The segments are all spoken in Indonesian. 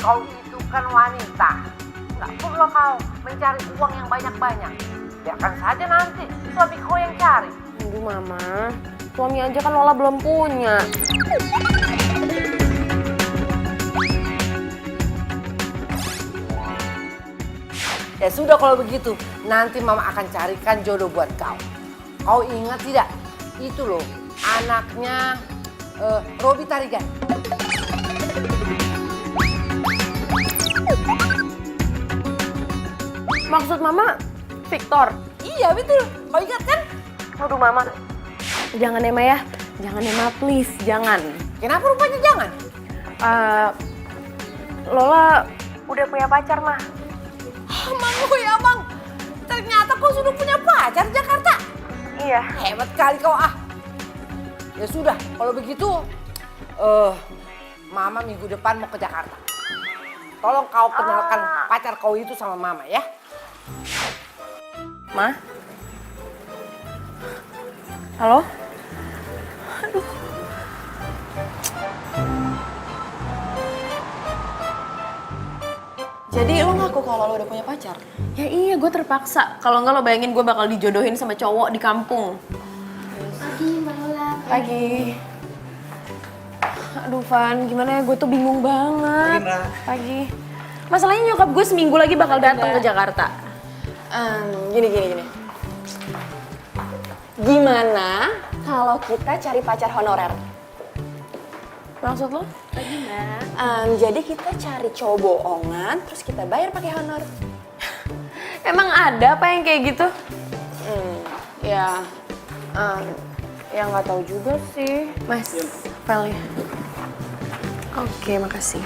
Kau itu kan wanita. Nggak perlu kau mencari uang yang banyak-banyak. Biarkan saja nanti suami kau yang cari. Aduh mama, suami aja kan Lola belum punya. Ya sudah kalau begitu, nanti mama akan carikan jodoh buat kau. Kau ingat tidak? Itu loh, anaknya Robi Tarigan. Maksud mama Victor? Iya betul, kau ingat kan? Aduh mama, jangan ya Ma ya. Jangan ya Ma, please, jangan. Kenapa rupanya jangan? Lola udah punya pacar Ma. Mang, ya Bang. Ternyata kau sudah punya pacar di Jakarta. Iya. Hebat kali kau ah. Ya sudah, kalau begitu, Mama minggu depan mau ke Jakarta. Tolong kau kenalkan pacar kau itu sama Mama ya. Ma? Halo? Jadi lo ngaku kalau lo udah punya pacar? Ya iya, gue terpaksa. Kalau enggak lo bayangin gue bakal dijodohin sama cowok di kampung. Pagi, Mbak Lola. Pagi. Aduh Van, gimana ya? Gue tuh bingung banget. Pagi. Masalahnya nyokap gue seminggu lagi bakal datang ke Jakarta. Gini. Gimana kalau kita cari pacar honorer? Maksud lo? Jadi kita cari cowok bohongan, terus kita bayar pakai honor. Emang ada apa yang kayak gitu? Ya, Ya nggak tahu juga sih. Mas, filenya. Oke, makasih.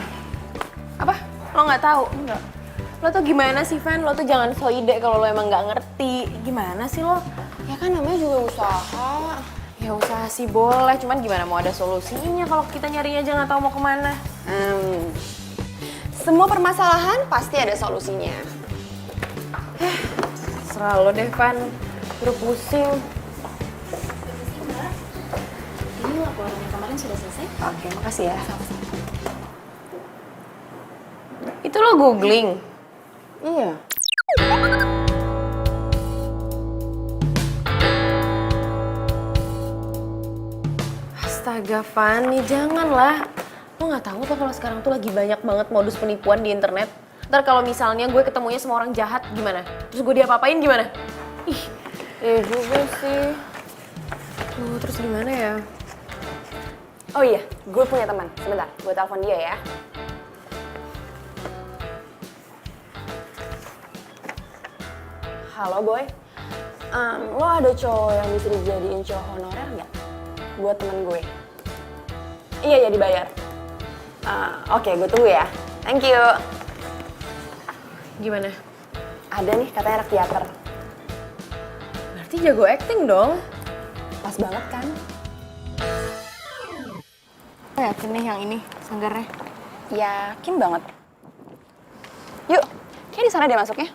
Apa? Lo nggak tahu? Enggak. Lo tuh gimana sih, Van? Lo tuh jangan so ide kalau lo emang nggak ngerti. Gimana sih lo? ya kan namanya juga usaha. Ya usaha sih boleh, cuman gimana mau ada solusinya kalau kita nyarinya aja nggak tahu mau kemana. Semua permasalahan pasti ada solusinya. Serah lo deh, Van. Udah pusing. Ini laporannya kemarin sudah selesai. Oke, makasih ya. Itu lo googling? Iya. Astaga, Fanny, janganlah. Lo nggak tahu apa kalau sekarang tuh lagi banyak banget modus penipuan di internet. Ntar kalau misalnya gue ketemunya sama orang jahat, gimana? Terus gue diapa-apain gimana? Ih, ya juga sih. Terus gimana ya? Oh iya, gue punya teman. Sebentar, gue telepon dia ya. Halo boy, lo ada cowok yang bisa dijadiin cowok honorer nggak? Buat temen gue. Iya, dibayar. Oke, gue tunggu ya. Thank you. Gimana? Ada nih, katanya anak teater. Berarti jago acting dong. Pas banget kan? Lo yakin nih yang ini, sanggarnya? Yakin banget. Yuk, kayak di sana dia masuknya.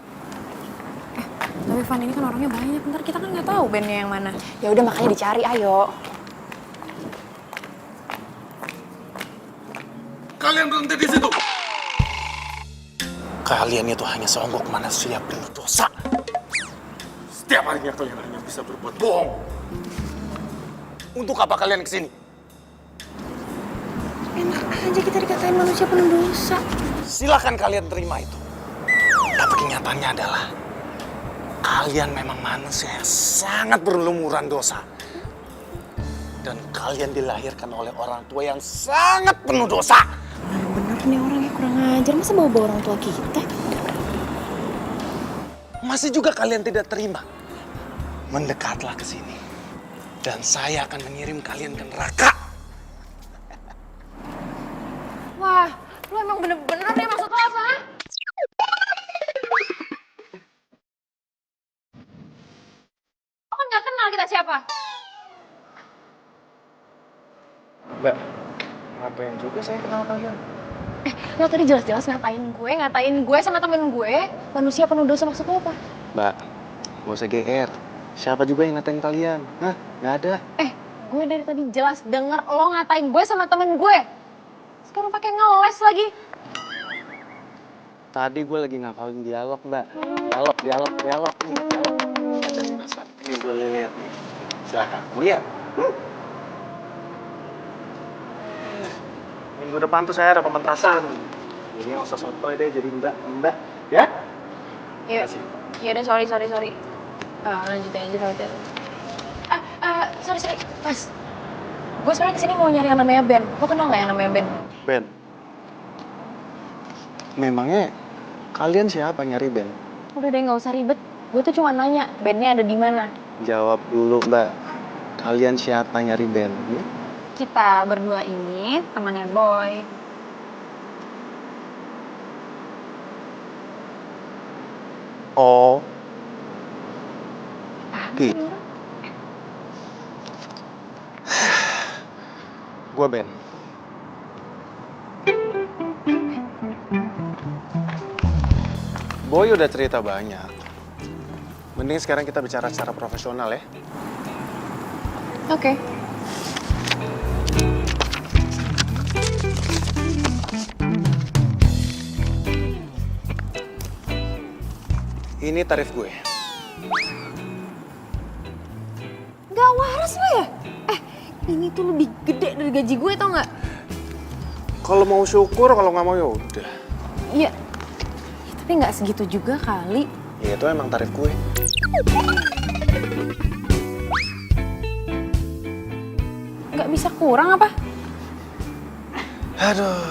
Tapi Van, ini kan orangnya banyak, ntar kita kan nggak tahu bandnya yang mana. Ya udah makanya dicari, ayo. Kalian berhenti di situ. Kalian itu hanya seonggok manusia penuh dosa. Setiap harinya kalian hanya bisa berbuat bohong. Untuk apa kalian kesini? Enak aja kita dikatain manusia penuh dosa. Silakan kalian terima itu. Tapi kenyataannya adalah kalian memang manusia yang sangat berlumuran dosa. Dan kalian dilahirkan oleh orang tua yang sangat penuh dosa. Bener nih orangnya kurang ajar, masa bawa-bawa orang tua kita? Masih juga kalian tidak terima. Mendekatlah ke sini. Dan saya akan mengirim kalian ke neraka. Wah, lu emang bener-bener nih maksud lo apa? Lo kan gak kenal kita siapa? Mbak, ngapain juga saya kenal kalian? Lo tadi jelas-jelas ngatain gue sama temen gue. Manusia penuh dosa, maksud lo apa? Mbak, gak usah GR. Siapa juga yang ngatain kalian? Hah? Nggak ada. Gue dari tadi jelas denger lo ngatain gue sama temen gue. Sekarang pakai ngeles lagi. tadi gue lagi ngapalin dialog, Mbak. Dialog. Ini boleh lihat nih. Silahkan, lihat. Minggu depan tuh saya ada pementasan. Ini yang usah sotoy deh jadi mbak, ya? Iya. Iya udah, sorry. Lanjutin aja sama sorry. Mas. Gue sebenarnya kesini mau nyari yang namanya Ben. Lo kenal nggak yang namanya Ben? Ben. Memangnya kalian siapa nyari Ben? Udah deh, nggak usah ribet. Gue tuh cuma nanya, bandnya ada di mana? Jawab dulu, Mbak. Kalian siapa nyari Ben? Kita berdua ini temannya Boy. Oh. Gitu. Gua Ben. Boy udah cerita banyak. Mending sekarang kita bicara secara profesional ya. Oke. Ini tarif gue. Gak waras lo ya? Ini tuh lebih gede dari gaji gue, tau nggak? Kalau mau syukur, kalau nggak mau ya udah. Iya. Tapi nggak segitu juga kali. Ya itu emang tarif gue. Nggak bisa kurang apa? Aduh.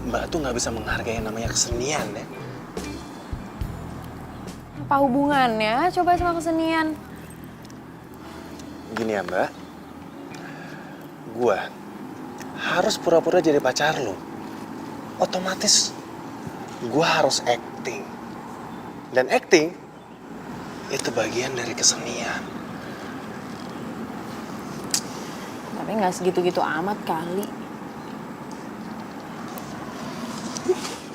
Mbak tuh nggak bisa menghargai yang namanya kesenian ya. Apa hubungannya coba sama kesenian? Gini ya Mbak, gue harus pura-pura jadi pacar lo. Otomatis gue harus acting. Dan acting itu bagian dari kesenian. Tapi nggak segitu-gitu amat kali.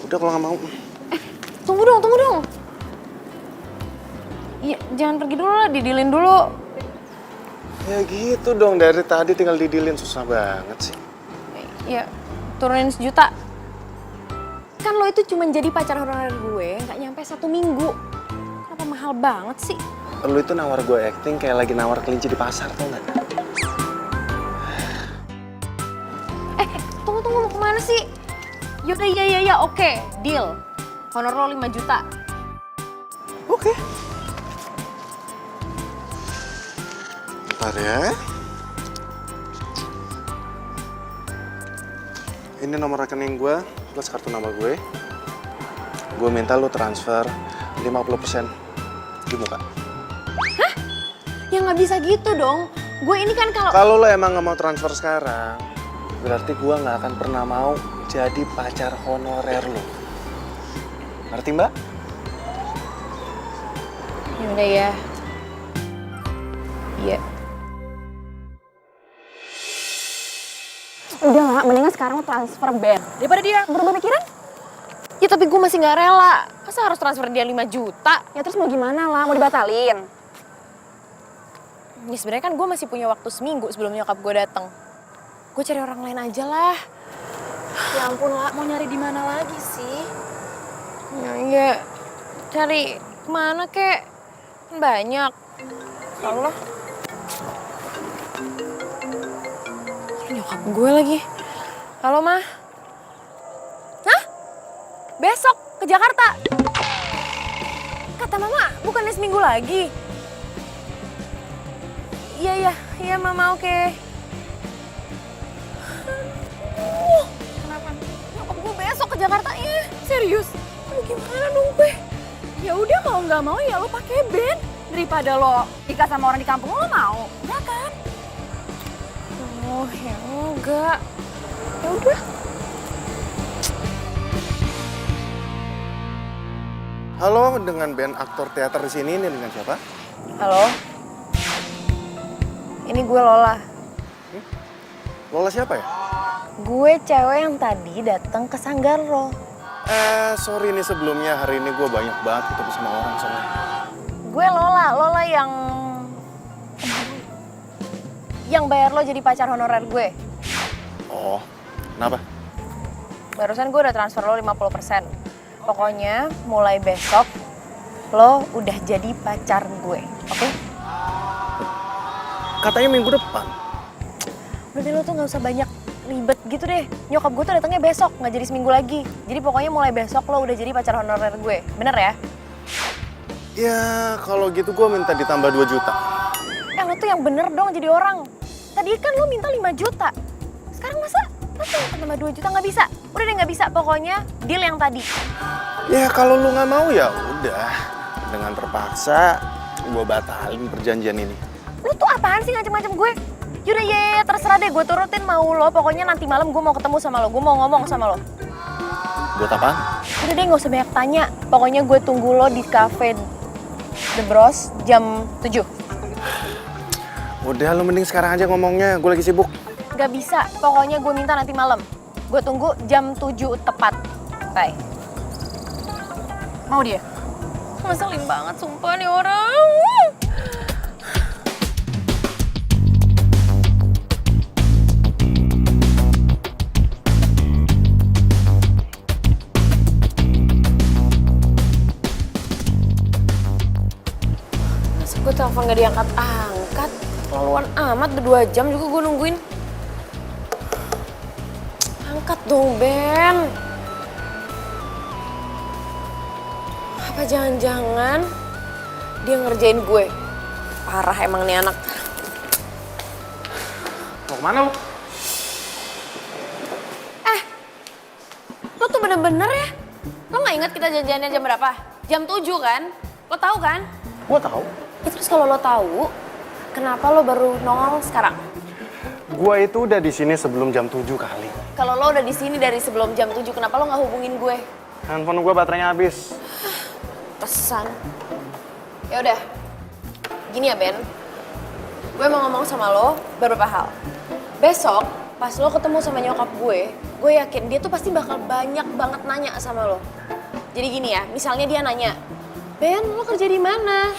Udah kalau nggak mau. Tunggu dong. Iya, jangan pergi dulu lah, didilin dulu. Ya gitu dong, dari tadi tinggal didilin, susah banget sih. Ya, turunin 1 juta. Kan lo itu cuma jadi pacar honorer gue, nggak nyampe 1 minggu. Kenapa mahal banget sih? Lu itu nawar gue acting kayak lagi nawar kelinci di pasar, tau nggak? Tunggu, mau kemana sih? Yaudah, iya, oke, deal. Honor lo 5 juta. Oke. Bentar ya. Ini nomor rekening gue, plus kartu nama gue. Gue minta lu transfer 50% di muka. Ya nggak bisa gitu dong. Gue ini kan kalau... Kalau lo emang nggak mau transfer sekarang, berarti gue nggak akan pernah mau jadi pacar honorer lo. Ngerti Mbak? Yaudah ya. Iya. Udah lah, mendingan sekarang lo transfer Ben. Daripada dia berubah pikiran. Ya tapi gue masih nggak rela. Masa harus transfer dia 5 juta? Ya terus mau gimana lah, mau dibatalin? Ya sebenarnya kan gue masih punya waktu seminggu sebelum nyokap gue datang. Gue cari orang lain aja lah. Ya ampun lah, mau nyari di mana lagi sih? Ya, cari kemana kek? Kan banyak. Allah. Nyokap gue lagi. Halo, Ma. Hah? Besok ke Jakarta? Kata Mama, bukannya seminggu lagi? Iya, Mama, oke. Kenapa? Nyokap gue besok ke Jakarta, ya? Serius? Aduh, gimana dong gue? Ya udah kalau nggak mau ya lo pakai Ben. Daripada lo nikah sama orang di kampung lo mau, ya kan? Oh, ya enggak. Ya udah. Halo, dengan band aktor teater di sini, ini dengan siapa? Halo. Ini gue Lola. Lola siapa ya? Gue cewek yang tadi datang ke sanggar lo. Sorry nih sebelumnya, hari ini gue banyak banget ketemu sama orang soalnya. Gue Lola yang bayar lo jadi pacar honorer gue. Oh, kenapa? barusan gue udah transfer lo 50%. Pokoknya mulai besok lo udah jadi pacar gue, oke? Katanya minggu depan. Udah deh, lo tuh gak usah banyak ribet gitu deh. Nyokap gue tuh datangnya besok, gak jadi seminggu lagi. Jadi pokoknya mulai besok lo udah jadi pacar honorer gue, bener ya? Ya kalau gitu gue minta ditambah 2 juta. Lo tuh yang bener dong jadi orang. Tadi kan lo minta 5 juta. Sekarang masa tambah 2 juta nggak bisa? Udah deh nggak bisa, pokoknya deal yang tadi. Ya kalau lu nggak mau ya udah. Dengan terpaksa gue batalin perjanjian ini. Lo tuh apaan sih ngacem-ngacem gue? Yaudah ya terserah deh, gue turutin mau lo. Pokoknya nanti malam gue mau ketemu sama lo, gue mau ngomong sama lo. Buat apaan? Udah deh nggak usah banyak tanya. Pokoknya gue tunggu lo di cafe The Bros jam 7. Udah lu mending sekarang aja ngomongnya, gue lagi sibuk. Gak bisa, pokoknya gue minta nanti malam. Gue tunggu jam 7 tepat. Bye. Mau dia? Ngeselin banget sumpah nih orang. Masa gue telepon gak diangkat-angkat? Keterlaluan amat, udah 2 jam juga gue nungguin. Angkat dong, Ben. Apa jangan-jangan dia ngerjain gue? Parah emang nih anak. Mau kemana lu? Lo tuh bener-bener ya? Lo gak inget kita janjiannya jam berapa? Jam 7 kan? Lo tahu kan? Gue tahu. Ya, terus kalau lo tahu, kenapa lo baru nongol sekarang? Gue itu udah di sini sebelum jam 7 kali. Kalau lo udah di sini dari sebelum jam 7, kenapa lo nggak hubungin gue? Handphone gue baterainya habis. Pesan. Ya udah. Gini ya, Ben. Gue mau ngomong sama lo beberapa hal. Besok pas lo ketemu sama nyokap gue yakin dia tuh pasti bakal banyak banget nanya sama lo. Jadi gini ya, misalnya dia nanya, "Ben, lo kerja di mana?"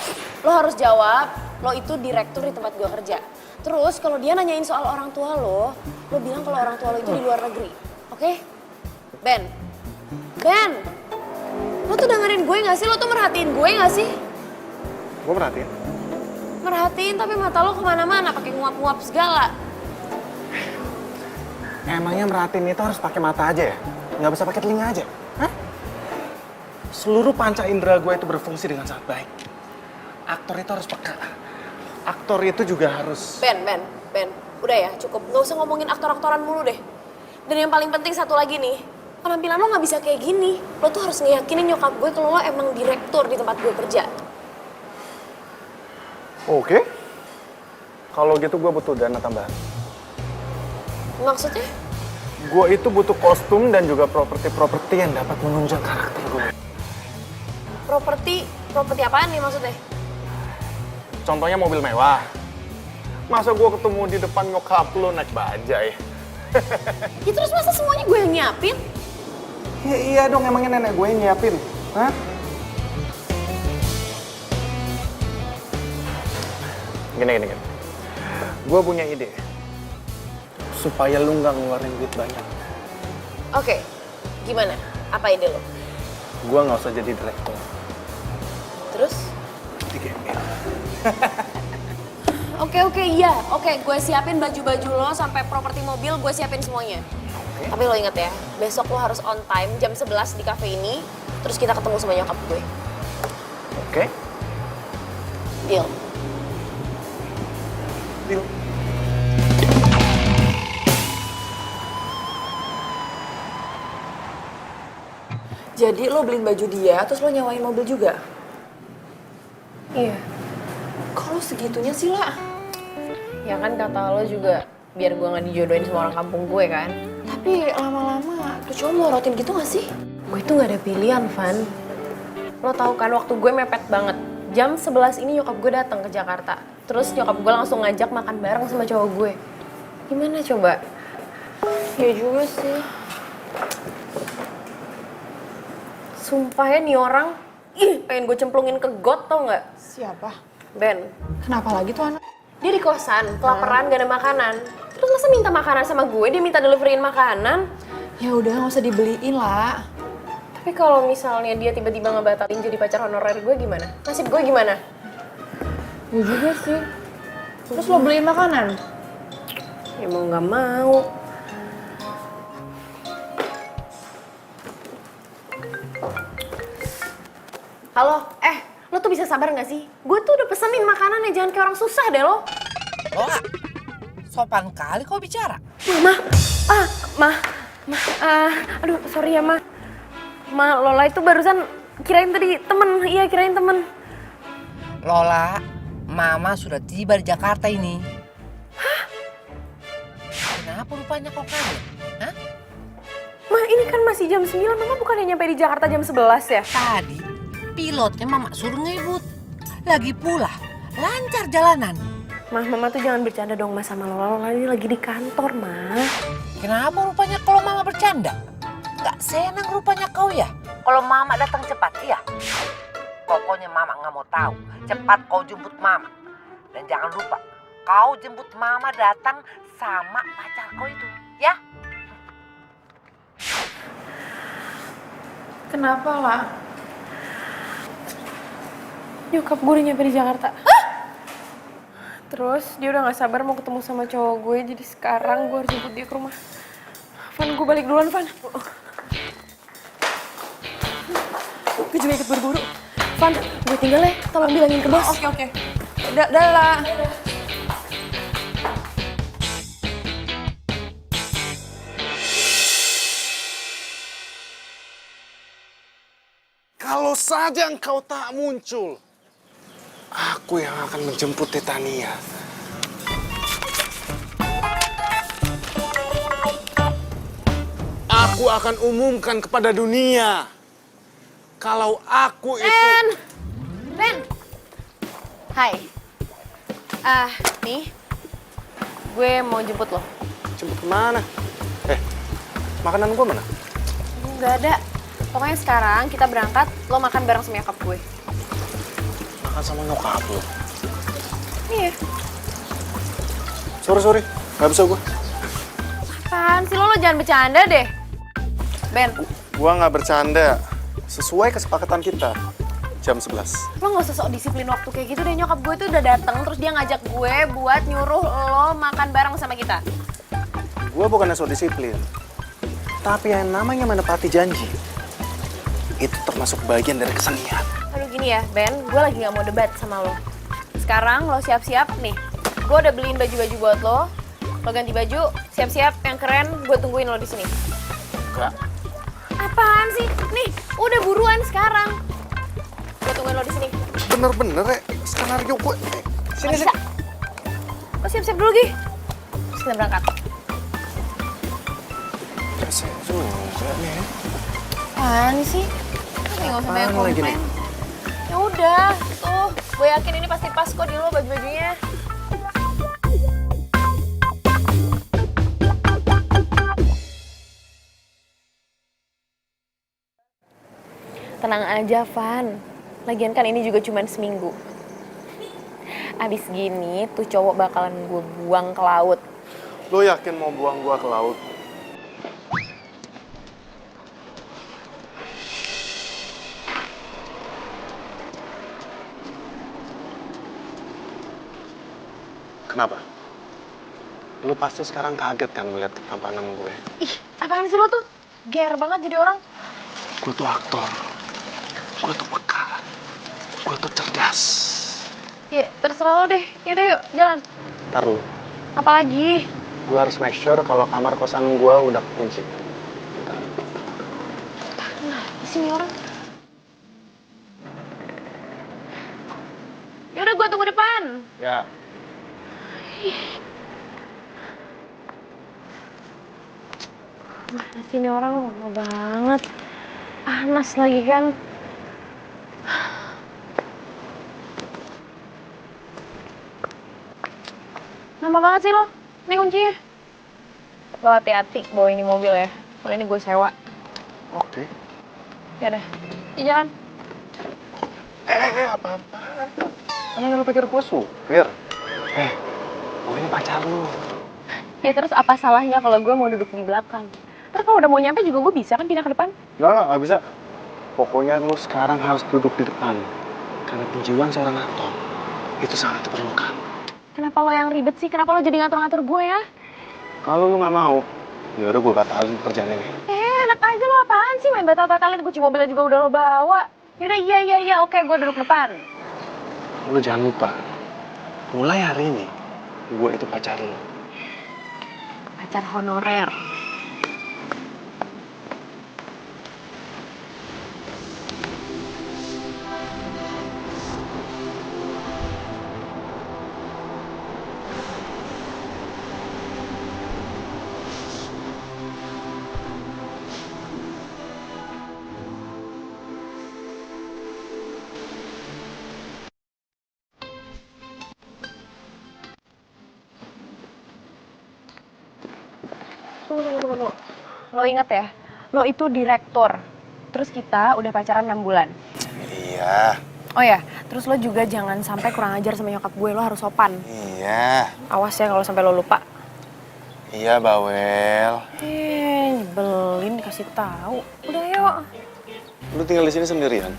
Lo harus jawab, lo itu direktur di tempat gue kerja. Terus kalau dia nanyain soal orang tua lo bilang kalau orang tua lo itu di luar negeri. Oke? Ben. Ben. Lo tuh dengerin gue gak sih? Lo tuh merhatiin gue gak sih? Gue perhatiin. Merhatiin tapi mata lo kemana-mana pakai nguap-nguap segala. Emangnya merhatiin itu harus pakai mata aja ya? Nggak bisa pakai telinga aja? Hah? Seluruh panca indera gue itu berfungsi dengan sangat baik. Aktor itu harus peka. Aktor itu juga harus... Ben. Udah ya, cukup. Gak usah ngomongin aktor-aktoran mulu deh. Dan yang paling penting satu lagi nih, penampilan lo gak bisa kayak gini. Lo tuh harus ngeyakinin nyokap gue kalau lo emang direktur di tempat gue kerja. Oke. Kalau gitu gue butuh dana tambahan. Maksudnya? Gue itu butuh kostum dan juga properti yang dapat menunjang karakter gue. Properti apaan nih maksudnya? Contohnya mobil mewah. Masa gue ketemu di depan nyokap lo naik bajai? Ya terus masa semuanya gue yang nyiapin? Ya iya dong, emangnya nenek gue yang nyiapin. Hah? Gini. Gue punya ide. Supaya lu nggak ngeluarin duit banyak. Oke, gimana? Apa ide lo? Gue nggak usah jadi direktur. Terus? Di Gembel. Oke, iya. Oke, gue siapin baju-baju lo sampai properti mobil, gue siapin semuanya. Oke. Tapi lo inget ya, besok lo harus on time jam 11 di cafe ini, terus kita ketemu sama nyokap gue. Oke. Deal? Deal. Jadi lo beliin baju dia, terus lo nyewain mobil juga? Iya. Kalau segitunya sih lah. Ya kan kata lo juga biar gue gak dijodohin sama orang kampung gue kan. Tapi lama-lama tuh cowok melorotin gitu gak sih? Gue tuh gak ada pilihan, Van. Lo tau kan waktu gue mepet banget. Jam 11 ini nyokap gue datang ke Jakarta. Terus nyokap gue langsung ngajak makan bareng sama cowok gue. Gimana coba? Ya juga sih. Sumpah ya nih orang, pengen gue cemplungin ke got tau gak? Siapa? Ben. Kenapa lagi tuh anak? Dia di kosan, kelaparan, gak ada makanan. Terus masa minta makanan sama gue, dia minta deliveriin makanan. Ya udah nggak usah dibeliin lah. Tapi kalau misalnya dia tiba-tiba ngebatalin jadi pacar honorer gue gimana? Nasib gue gimana? Gue juga sih. Terus lo beliin makanan? Ya mau nggak mau. Halo, lo tuh bisa sabar nggak sih? Gue tuh udah pesenin makanannya, jangan kayak orang susah deh lo. Lola, sopan kali kau bicara. Aduh sorry ya Lola itu barusan kirain tadi temen, iya kirain temen. Lola, Mama sudah tiba di Jakarta ini. Hah? Kenapa rupanya kau kaget? Hah? Ma, ini kan masih jam 9, Mama bukannya nyampe di Jakarta jam 11 ya? Tadi pilotnya Mama suruh ngebut. Lagi pula, lancar jalanan. Mama tuh jangan bercanda dong sama Lola. Lola ini lagi di kantor, Ma. Kenapa rupanya kalau Mama bercanda? Gak senang rupanya kau ya? Kalau Mama datang cepat, iya? Pokoknya Mama gak mau tahu. Cepat kau jemput Mama. Dan jangan lupa, kau jemput Mama datang sama pacar kau itu, ya? Kenapa lah? Nyokap gue udah nyampe di Jakarta. Terus dia udah gak sabar mau ketemu sama cowok gue. Jadi sekarang gue harus jemput dia ke rumah. Van, gue balik duluan, Van. Gue juga ikut buru-buru. Van, gue tinggal ya. Tolong bilangin ke bos. Oke. Dah lah. Kalau saja engkau tak muncul, aku yang akan menjemput Titania. Aku akan umumkan kepada dunia kalau aku itu... Ren! Hai. Nih. Gue mau jemput lo. Jemput kemana? Makanan gua mana? Nggak ada. Pokoknya sekarang kita berangkat, lo makan bareng sama nyokap gue. Makan sama nyokap lo? Iya. Sorry. Gak bisa gua. Apaan sih lo jangan bercanda deh. Ben, Gua nggak bercanda. Sesuai kesepakatan kita. Jam 11. lo gak usah sok disiplin waktu kayak gitu deh. Nyokap gue tuh udah dateng, terus dia ngajak gue buat nyuruh lo makan bareng sama kita. Gua bukannya so disiplin. Tapi yang namanya menepati janji, itu termasuk bagian dari kesenian. Aduh gini ya, Ben, gue lagi gak mau debat sama lo. Sekarang lo siap-siap nih. Gue udah beliin baju-baju buat lo. Lo ganti baju, siap-siap yang keren, gue tungguin lo di sini. Enggak. Apaan sih? Nih, udah buruan sekarang. Gue tungguin lo di sini. Bener-bener ya, skenario gue. Sini. Lo siap-siap dulu, Gi. Terus kita berangkat. Saya juga nih. Apaan sih? Nih, gak usah banyak Apaan lagi komplain. nih? Ya udah, tuh. Gue yakin ini pasti pas kok di lo baju-bajunya. Tenang aja, Van. Lagian kan ini juga cuma seminggu. Abis gini, tuh cowok bakalan gue buang ke laut. Lo yakin mau buang gua ke laut? Kenapa? Lu pasti sekarang kaget kan melihat ketampanan gue. Ih, apaan sih lo tuh? Ger banget jadi orang. Gue tuh aktor. Gue tuh peka. Gue tuh cerdas. Ya, terserah lo deh. Yaudah yuk, jalan. Ntar lu. Apalagi? Gue harus make sure kalau kamar kosan gue udah kunci. Di sini orang. Yaudah, gue tunggu depan. Ya. Sini orang lama banget. Panas lagi kan. Lama banget sih lo. Ini kuncinya. Lo hati-hati bawa ini mobil ya. Kalau ini gue sewa. Oke. Ya udah. Jalan. Apa-apa. Emang lu pikir gue supir? Gue ini pacar lu. Ya terus apa salahnya kalau gue mau duduk di belakang? Ntar kalau udah mau nyampe juga gue bisa kan pindah ke depan. Nggak bisa. Pokoknya lu sekarang harus duduk di depan. Karena penjiwaan seorang aktor itu sangat diperlukan. Kenapa lo yang ribet sih? Kenapa lo jadi ngatur-ngatur gue ya? Kalau lu nggak mau, ya udah gue batalin pekerjaan ini. Enak aja lo, apaan sih main batal-batalin? Kunci mobilnya juga udah lo bawa. Yaudah, iya, oke, gue duduk depan. Lu jangan lupa, mulai hari ini, gue itu pacar lu. Pacar honorer. Tunggu. Lo inget ya, lo itu direktur. Terus kita udah pacaran 6 bulan. Iya, Oh ya, terus lo juga jangan sampai kurang ajar sama nyokap gue, lo harus sopan. iya, Awas ya kalau sampai lo lupa. iya Bawel. Nyebelin dikasih tahu. Udah yuk. Lu tinggal di sini sendirian?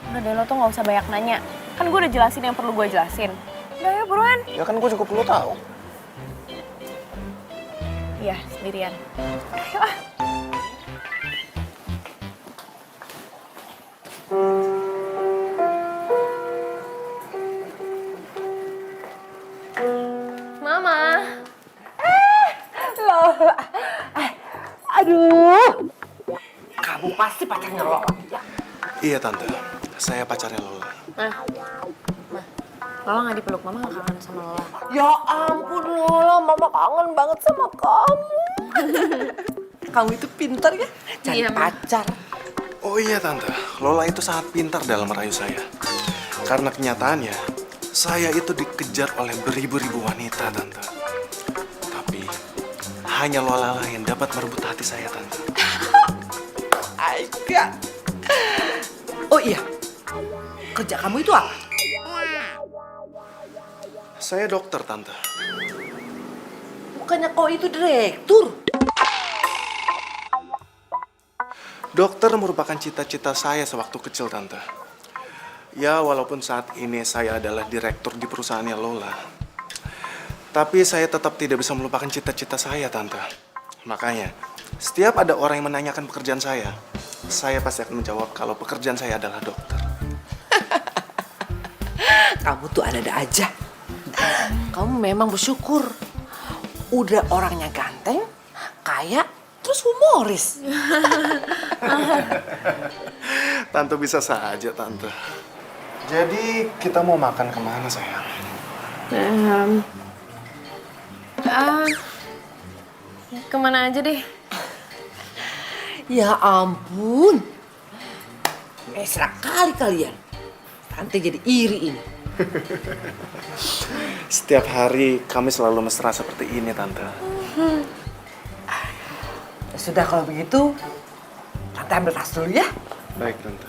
Udah deh, lo tuh nggak usah banyak nanya. Kan gue udah jelasin yang perlu gue jelasin. Udah yuk, buruan. Ya kan gue juga perlu tahu. Iya, sendirian. Ayo ah. Mama. Lola. Aduh. Kamu pasti pacarnya Lola. Iya Tante, saya pacarnya Lola. Lola nggak dipeluk, Mama nggak kangen sama Lola. Ya ampun Lola, Mama kangen banget sama kamu. Kamu itu pintar ya, cari Iya, Ma. pacar. Oh iya Tante, Lola itu sangat pintar dalam merayu saya. Karena kenyataannya, saya itu dikejar oleh beribu-ribu wanita, Tante. Tapi, hanya Lola lah yang dapat merebut hati saya, Tante. Aika. Oh iya, kerja kamu itu apa? Saya dokter, Tante. Bukannya kau itu direktur? Dokter merupakan cita-cita saya sewaktu kecil, Tante. Ya, walaupun saat ini saya adalah direktur di perusahaannya Lola. Tapi saya tetap tidak bisa melupakan cita-cita saya, Tante. Makanya, setiap ada orang yang menanyakan pekerjaan saya pasti akan menjawab kalau pekerjaan saya adalah dokter. Kamu tuh ada-ada aja. Kamu memang bersyukur. Udah orangnya ganteng, kaya, terus humoris. Tante bisa saja, Tante. Jadi, kita mau makan kemana, sayang? Kemana aja deh? Ya ampun. Mesra kali kalian. Tante jadi iri ini. Setiap hari kami selalu mesra seperti ini, Tante. Ya sudah kalau begitu, Tante ambil tas dulu ya. Baik, Tante.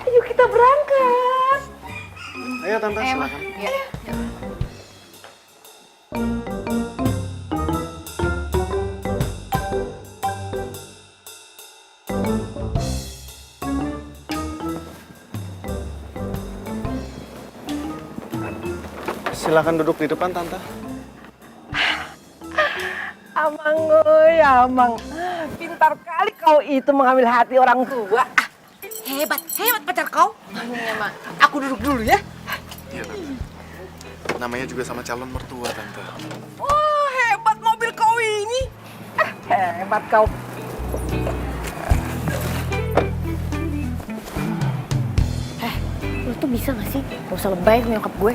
Ayo kita berangkat. Ayo, Tante, silakan. Iya. Silakan duduk di depan, Tante. Amang, oi, Amang. Pintar kali kau itu mengambil hati orang tua. Hebat pacar kau. Iya, Mak. Aku duduk dulu ya. Iya, Tante. Namanya juga sama calon mertua, Tante. Wah, hebat mobil kau ini. Hebat kau. Lo tuh bisa gak sih? Gak usah lebay sama nyokap gue.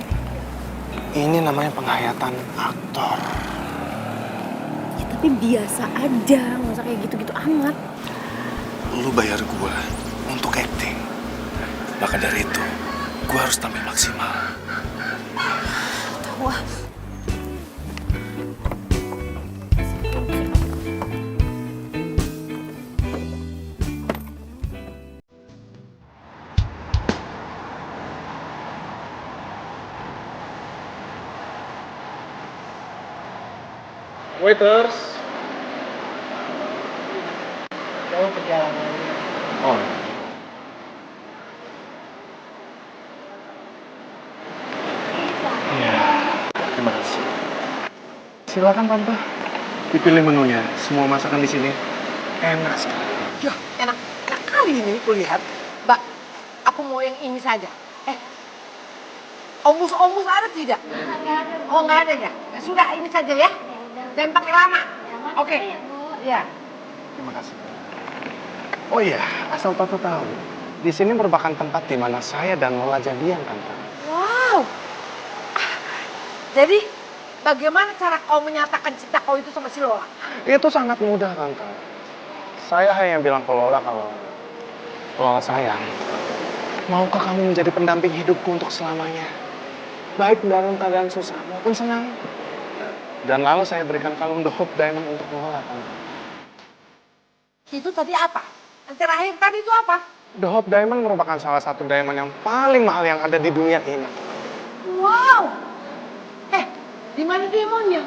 Ini namanya penghayatan aktor. Ya tapi biasa aja, gak usah kayak gitu-gitu amat. Lu bayar gua untuk acting. Maka dari itu, gua harus tampil maksimal. Tahu ah. Waiters. Jauh perjalanannya. Oh. Iya, terima kasih. Silakan tante. Dipilih menunya. Semua masakan di sini enak sekali. Ya, enak kali ini kulihat. Mbak, aku mau yang ini saja. Omus-omus ada tidak? Oh, nggak ada ya? Ya sudah, ini saja ya. Jangan pakai lama. Oke. Ya. Terima kasih. Oh iya, asal tante tahu, di sini merupakan tempat di mana saya dan Lola jadian, tante. Wow. Jadi, bagaimana cara kau menyatakan cinta kau itu sama si Lola? Itu sangat mudah, tante. Saya hanya bilang ke Lola kalau Lola sayang, maukah kamu menjadi pendamping hidupku untuk selamanya? Baik dalam keadaan susah maupun senang. Dan lalu saya berikan kalung The Hope Diamond untuk Lola, tante. Itu tadi apa? Yang terakhir tadi itu apa? The Hope Diamond merupakan salah satu diamond yang paling mahal yang ada di dunia ini. Wow. Di mana diamondnya?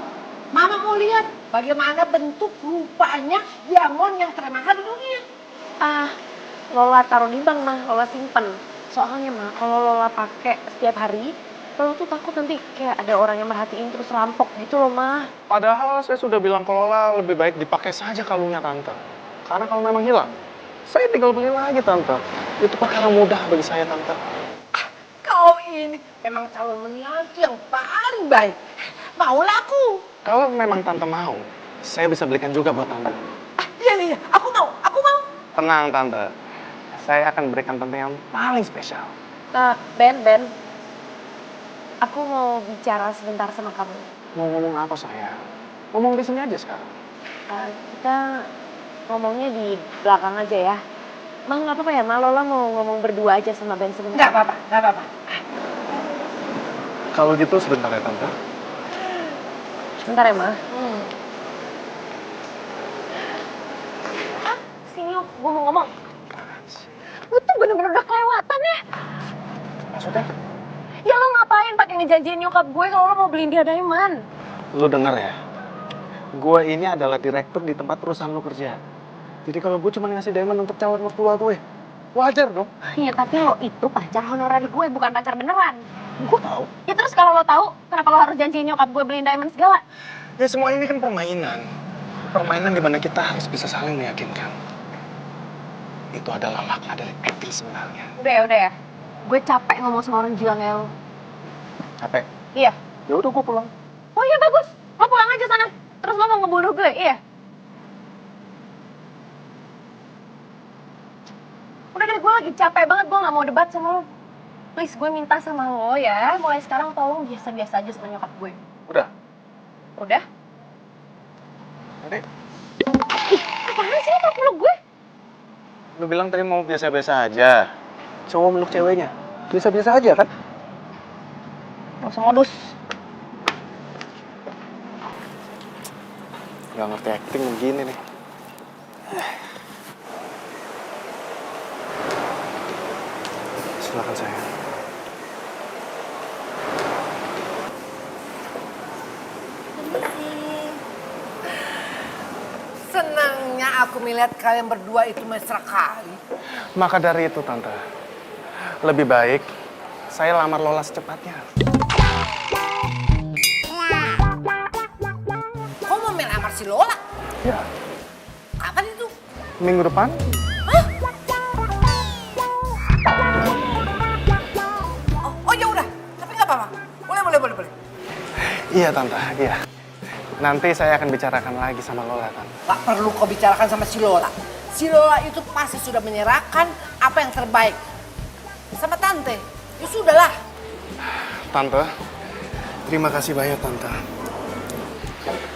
Mama mau lihat bagaimana bentuk rupanya diamond yang termahal di dunia. Lola taruh di bank mah, Lola simpen. Soalnya mah kalau Lola pakai setiap hari, Lola tuh takut nanti kayak ada orang yang merhatiin terus rampok gitu loh mah. Padahal saya sudah bilang ke Lola lebih baik dipakai saja kalungnya, tante. Karena kalau memang hilang, saya tinggal beli lagi, tante. Itu perkara mudah bagi saya, tante. Kau ini memang calon menantu yang paling baik. Maulah aku. Kalau memang tante mau, saya bisa belikan juga buat tante. Iya, aku mau. Tenang, tante. Saya akan berikan tante yang paling spesial. Ben, aku mau bicara sebentar sama kamu. Mau ngomong apa, saya? Ngomong di sini aja sekarang. Kita ngomongnya di belakang aja ya. Mah nggak apa-apa ya, Ma? Lola mau ngomong berdua aja sama Ben sebentar. Nggak apa-apa. Kalau gitu sebentar ya, tante. Sebentar ya, Ma. Sini, gue mau ngomong. Lu tuh bener-bener udah kelewatan ya. Maksudnya? Ya lo ngapain pakai ngejanjiin nyokap gue kalau lo mau beliin dia diamond? Lu denger ya? Gue ini adalah direktur di tempat perusahaan lu kerja. Jadi kalau gue cuma ngasih diamond untuk calon mertua gue, wajar dong. Iya, tapi lo itu pacar honorer gue, bukan pacar beneran. Gue tahu. Ya terus kalau lo tahu, kenapa lo harus janjiin nyokap gue beliin diamond segala? Ya semua ini kan permainan. Permainan di mana kita harus bisa saling meyakinkan. Itu adalah makna dari acting sebenarnya. Udah ya. Gue capek ngomong sama orang gila kayak lo. Capek? Iya. Ya udah gue pulang. Oh iya bagus. Lo pulang aja sana. Terus lo mau ngebunuh gue, iya? Udah deh, gue lagi capek banget. Gue gak mau debat sama lo. Please, gue minta sama lo ya. Mulai sekarang tolong biasa-biasa aja sama nyokap gue. Udah. Udah? Nanti Apaan sih lo peluk gue? lu bilang tadi mau biasa-biasa aja. Cowok meluk ceweknya. Biasa-biasa aja kan? Gak usah modus. Gak ngerti acting begini nih. Silakan saya. Senangnya aku melihat kalian berdua itu mesra kali. Maka dari itu, tante, lebih baik saya lamar Lola secepatnya. Kau mau melamar si Lola? Ya, Kapan itu? minggu depan. Oh ya udah, tapi nggak apa-apa. Boleh. Iya, tante, iya. Nanti saya akan bicarakan lagi sama Lola, tante. Gak perlu kau bicarakan sama si Lola. Si Lola itu pasti sudah menyerahkan apa yang terbaik sama tante. Ya sudahlah. Tante, terima kasih banyak, tante.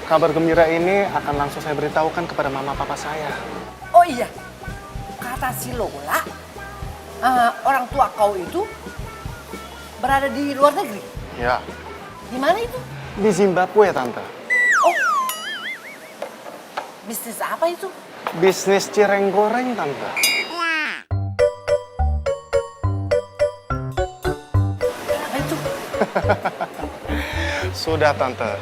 Kabar gembira ini akan langsung saya beritahukan kepada mama papa saya. Oh iya, kata si Lola, orang tua kau itu berada di luar negeri. Ya, Di mana itu? di Zimbabwe, tante. Oh, bisnis apa itu? Bisnis cireng goreng, tante. Apa itu? Sudah, tante.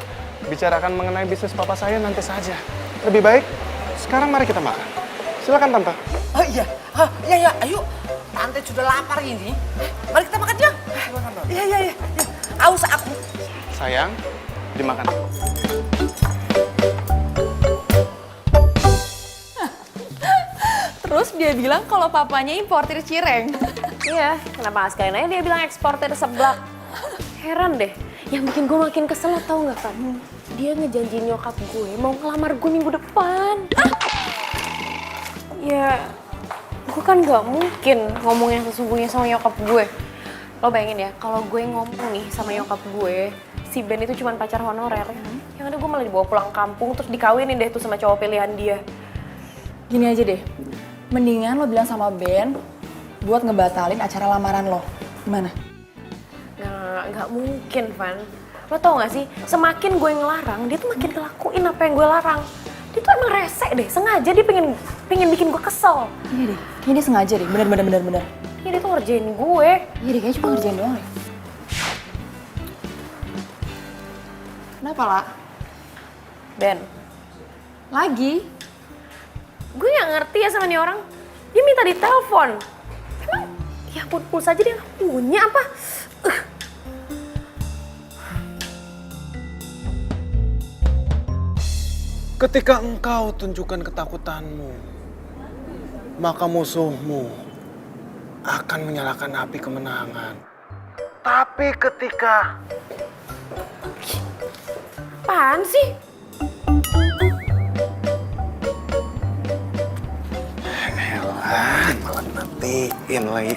bicarakan mengenai bisnis papa saya nanti saja. Lebih baik, sekarang mari kita makan. Silakan Tante. Oh iya, iya, ayo. Tante sudah lapar ini. Mari kita makan yuk. Iya, iya. Aus aku. Sayang, dimakan. Terus dia bilang kalau papanya importir cireng. Iya, kenapa nggak sekalian aja dia bilang eksportir seblak. Heran deh, yang bikin gue makin kesel lo tau nggak, Van? Dia ngejanjiin nyokap gue mau ngelamar gue minggu depan. Ya, gue kan nggak mungkin ngomong yang sesungguhnya sama nyokap gue. Lo bayangin ya, kalau gue ngomong nih sama nyokap gue, si Ben itu cuma pacar honorer. Yang ada gue malah dibawa pulang kampung, terus dikawinin deh tuh sama cowok pilihan dia. Gini aja deh, mendingan lo bilang sama Ben buat ngebatalin acara lamaran lo. Gimana? Nggak mungkin, Van. Lo tau gak sih, semakin gue ngelarang, dia tuh makin ngelakuin apa yang gue larang. Dia tuh emang rese deh, sengaja dia pengen bikin gue kesel. Iya deh, kayaknya dia sengaja deh, bener. Ya dia tuh ngerjain gue. Iya deh, kayaknya cuma ngerjain doang deh. Kenapa, La? Ben, Lagi? gue gak ngerti ya sama nih orang. Dia minta ditelepon. Emang, ya ampun, pulsa aja dia gak punya apa? Ketika engkau tunjukkan ketakutanmu, maka musuhmu akan menyalakan api kemenangan. Tapi ketika... Apaan sih? Elah, malah matiin lagi.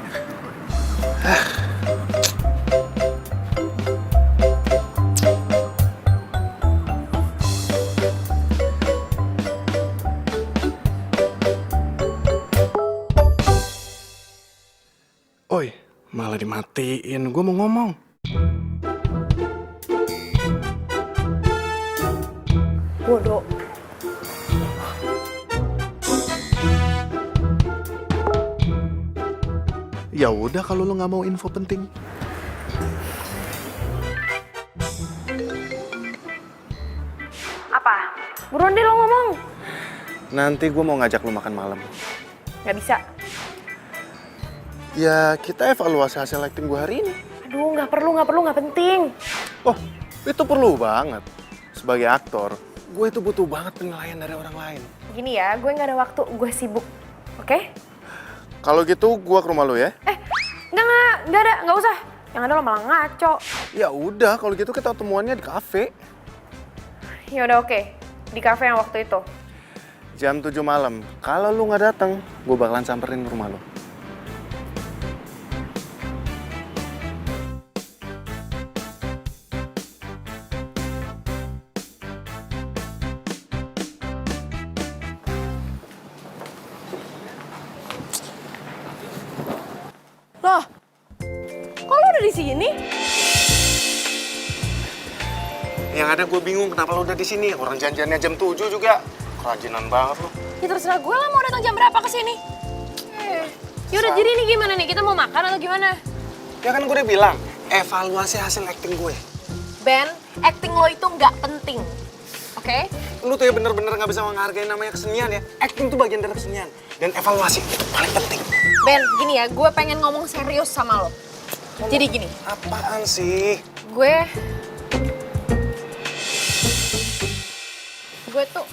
Oi, malah dimatiin. Gue mau ngomong. Bodoh. Ya udah kalau lo nggak mau info penting. Apa? Buruan deh lo ngomong. Nanti gue mau ngajak lo makan malam. Gak bisa. Ya kita evaluasi hasil acting gue hari ini. Aduh, gak perlu, gak penting. Oh, itu perlu banget. Sebagai aktor, gue itu butuh banget penilaian dari orang lain. Gini ya, gue gak ada waktu, gue sibuk. Oke? Kalau gitu, gue ke rumah lo ya. Enggak ada, gak usah. Yang ada lo malah ngaco. Ya udah, kalau gitu kita ketemuannya di kafe. Ya udah oke, di kafe yang waktu itu. Jam 7 malam. Kalau lu nggak datang, gue bakalan samperin ke rumah lo. Loh, kok lo udah di sini? Yang ada gue bingung kenapa lo udah di sini. Orang janjiannya jam 7 juga. Kerajinan banget lo. Ya terserah gue lah mau datang jam berapa ke sini. Yaudah, jadi ini gimana nih? Kita mau makan atau gimana? Ya kan gue udah bilang, evaluasi hasil acting gue. Ben, acting lo itu nggak penting. Oke? Lu tuh ya bener-bener nggak bisa menghargai namanya kesenian ya. Acting tuh bagian dari kesenian. Dan evaluasi paling penting. Ben, gini ya, gue pengen ngomong serius sama lo. Jadi gini, Apaan sih? gue tuh,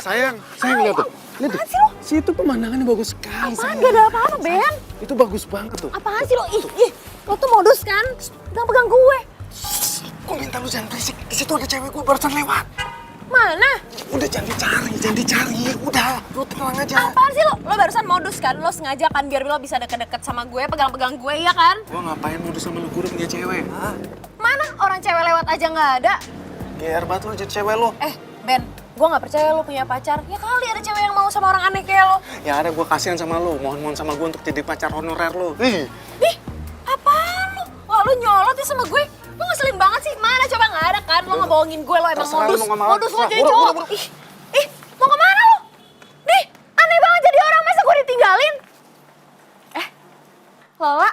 Sayang lihat tuh. Lihat tuh. Situ pemandangannya bagus sekali. apaan gak ada apa-apa, Ben? Itu bagus banget tuh. Apaan sih lo? Ih, lo tuh modus kan? Pegang-pegang gue. Gue minta lu jangan berisik. Di situ ada cewek gue barusan lewat. Mana? Udah jangan dicari. Udah, lu tenang aja. Apaan sih lo? Lo barusan modus kan? Lo sengaja kan biar lo bisa deket-deket sama gue, pegang-pegang gue, ya kan? Gue ngapain modus sama lu, gue udah punya cewek. Mana orang cewek lewat aja nggak ada? GR banget lu jadi cewek lu. Ben, gue nggak percaya lo punya pacar. Ya kali ada cewek yang mau sama orang aneh kayak lo. Yang ada gue kasihan sama lu, mohon-mohon sama gue untuk jadi pacar honorer lu. Ih, apaan lo? Wah, lo nyolot ya sama gue? Lo ngeselin banget sih. Mana coba nggak ada kan? Lo ngebohongin gue, lo emang Terserah modus. lu mau kemana. Modus lo Terserah. jadi Buru, cowok. buru, buru. Ih, mau kemana lo? Nih, aneh banget jadi orang. Masa gue ditinggalin? Lola?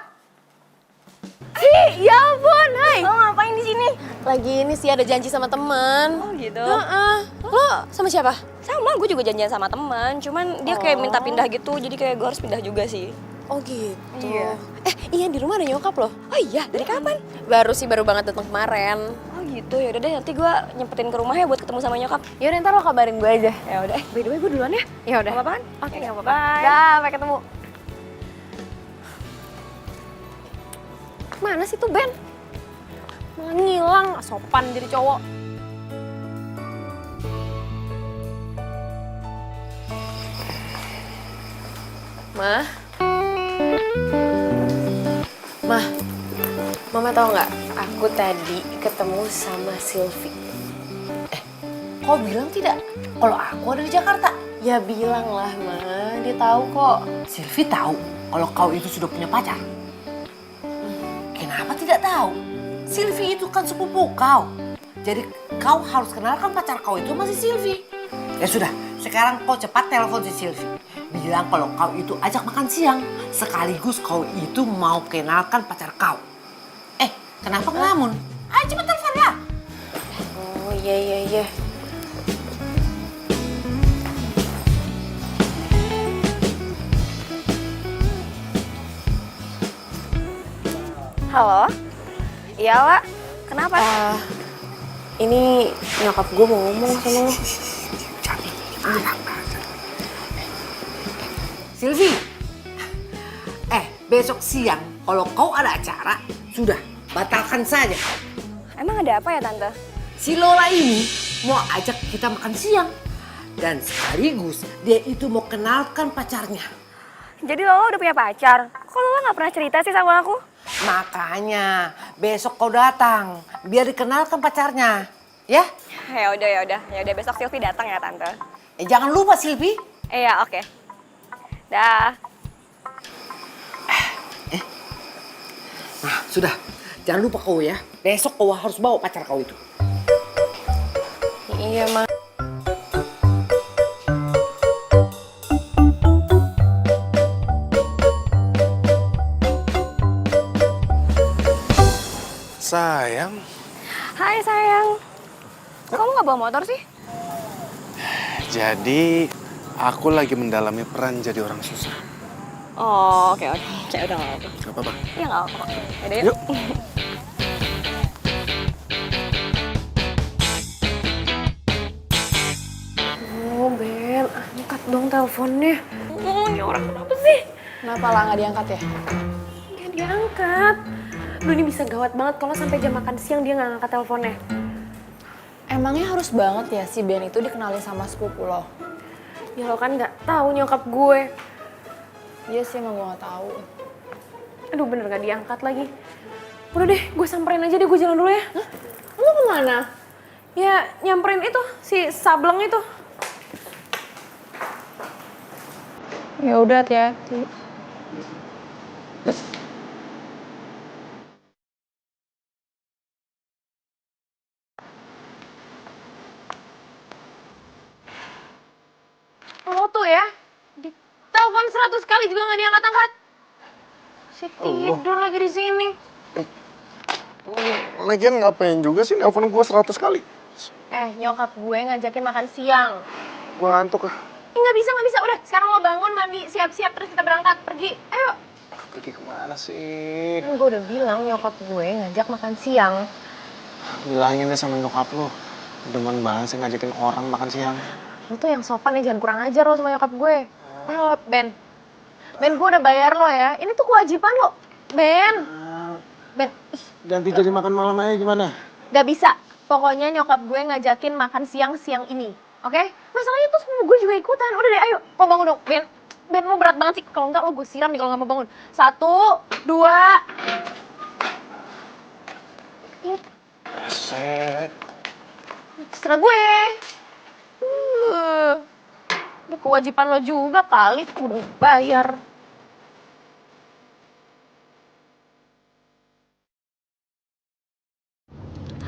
Ih, ya ampun, hai. Lo ngapain di sini? Lagi ini sih ada janji sama teman. Oh gitu? Heeh. Lo sama siapa? Sama, gue juga janjian sama teman. Cuman dia kayak minta pindah gitu, jadi kayak gue harus pindah juga sih. Oh gitu. Iya. Iya di rumah ada nyokap loh. Oh iya, dari kapan? Baru banget datang kemarin. Oh gitu, yaudah deh nanti gue nyempetin ke rumah ya buat ketemu sama nyokap. Yaudah ntar lo kabarin gue aja. Ya udah, by the way gue duluan ya. Ya udah. Gak apa-apa kan? Oke, Ya, nggak apa-apa. bye. Dah, sampai ketemu. Mana sih tuh Ben? Malah ngilang, sopan jadi cowok. Mah, Mama tahu nggak? Aku tadi ketemu sama Sylvie. Kau bilang tidak? Kalau aku ada di Jakarta. Ya bilang lah, Ma. Dia tahu kok. Silvi tahu kalau kau itu sudah punya pacar. Kenapa tidak tahu? Silvi itu kan sepupu kau. Jadi kau harus kenalkan pacar kau itu masih Silvi. Ya sudah, sekarang kau cepat telepon si Silvi. Bilang kalau kau itu ajak makan siang. Sekaligus kau itu mau kenalkan pacar kau. Kenapa ngelamun? Ayo cepat telepon ya. Oh iya. Halo? Iya, Wak. Kenapa? Ini nyokap gue mau ngomong sama lo. Silvi. Besok siang kalau kau ada acara, sudah batalkan saja. Emang ada apa ya, Tante? Si Lola ini mau ajak kita makan siang. Dan sekaligus dia itu mau kenalkan pacarnya. Jadi Lola udah punya pacar? Kok Lola gak pernah cerita sih sama aku? Makanya besok kau datang biar dikenalkan pacarnya. Ya? Ya udah besok Silvi datang ya, Tante. Jangan lupa Silvi. Iya, oke. Dah. Nah, sudah. Jangan lupa kau ya. Besok kau harus bawa pacar kau itu. Iya, Ma. Sayang, Hai, sayang. Kamu gak bawa motor sih? jadi aku lagi mendalami peran jadi orang susah. Oh, oke. Udah gak apa-apa. Gak apa-apa. Iya gak apa-apa. Yaudah yuk. Yuk. Oh, Ben, angkat dong teleponnya. Ini orang kenapa sih? Kenapa lah nggak diangkat ya? Nggak diangkat. Duh, ini bisa gawat banget kalau sampai jam makan siang dia nggak ngangkat teleponnya. Emangnya harus banget ya si Ben itu dikenalin sama sepupu lo? Ya lo kan nggak tahu nyokap gue. Iya sih, emang gue nggak tahu. Aduh, bener nggak diangkat lagi. Udah deh, gue samperin aja deh, gue jalan dulu ya. Hah? Lo kemana? Ya nyamperin itu, si Sableng itu. Ya udah, hati-hati. Lo tuh ya, di telepon 100 kali juga nggak diangkat-angkat. Si tidur lagi di sini. Lagian ngapain juga sih nelfon gue 100 kali? Nyokap gue ngajakin makan siang. Gue ngantuk ah. Nggak bisa. Udah, sekarang lo bangun, mandi, siap-siap, terus kita berangkat. Pergi, ayo. Pergi kemana sih? Kan gue udah bilang nyokap gue ngajak makan siang. Bilangin deh sama nyokap lo. Demen banget sih ngajakin orang makan siang. Lo tuh yang sopan ya, jangan kurang ajar lo sama nyokap gue. Ayo, Ben. Ben, gue udah bayar lo ya. Ini tuh kewajiban lo. Ben. Ben, Ganti jadi makan malam aja gimana? gak bisa. Pokoknya nyokap gue ngajakin makan siang ini. Oke? Masalahnya tuh semua gue juga ikutan. Udah deh, ayo. Lo bangun dong, Ben. Ben, lo berat banget sih. Kalau enggak, lo gue siram nih kalau nggak mau bangun. 1, 2. Set. Terserah gue. Ini kewajiban lo juga kali. Udah bayar.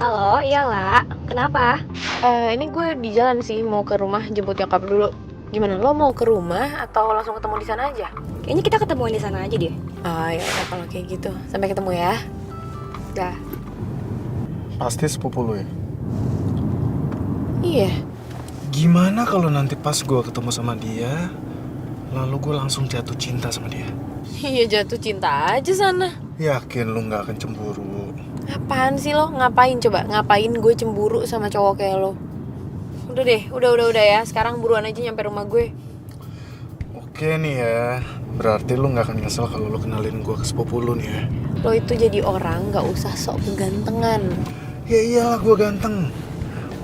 Halo, iya lah. Kenapa? Ini gue di jalan sih, mau ke rumah jemput nyokap dulu. Gimana, lo mau ke rumah atau langsung ketemu di sana aja? Kayaknya kita ketemuan di sana aja deh. Oh ya udah kalau kayak gitu. Sampai ketemu ya. Dah. Pasti sepupu lu ya? Iya. Gimana kalau nanti pas gue ketemu sama dia, lalu gue langsung jatuh cinta sama dia? Iya jatuh cinta aja sana. Yakin lu nggak akan cemburu? Apaan sih lo? Ngapain coba? Ngapain gue cemburu sama cowok kayak lo? Udah deh, udah ya. Sekarang buruan aja nyampe rumah gue. Oke nih ya, berarti lu nggak akan nyesel kalau lu kenalin gue ke sepupu lu nih ya? Lo itu jadi orang nggak usah sok kegantengan. Ya iyalah gue ganteng.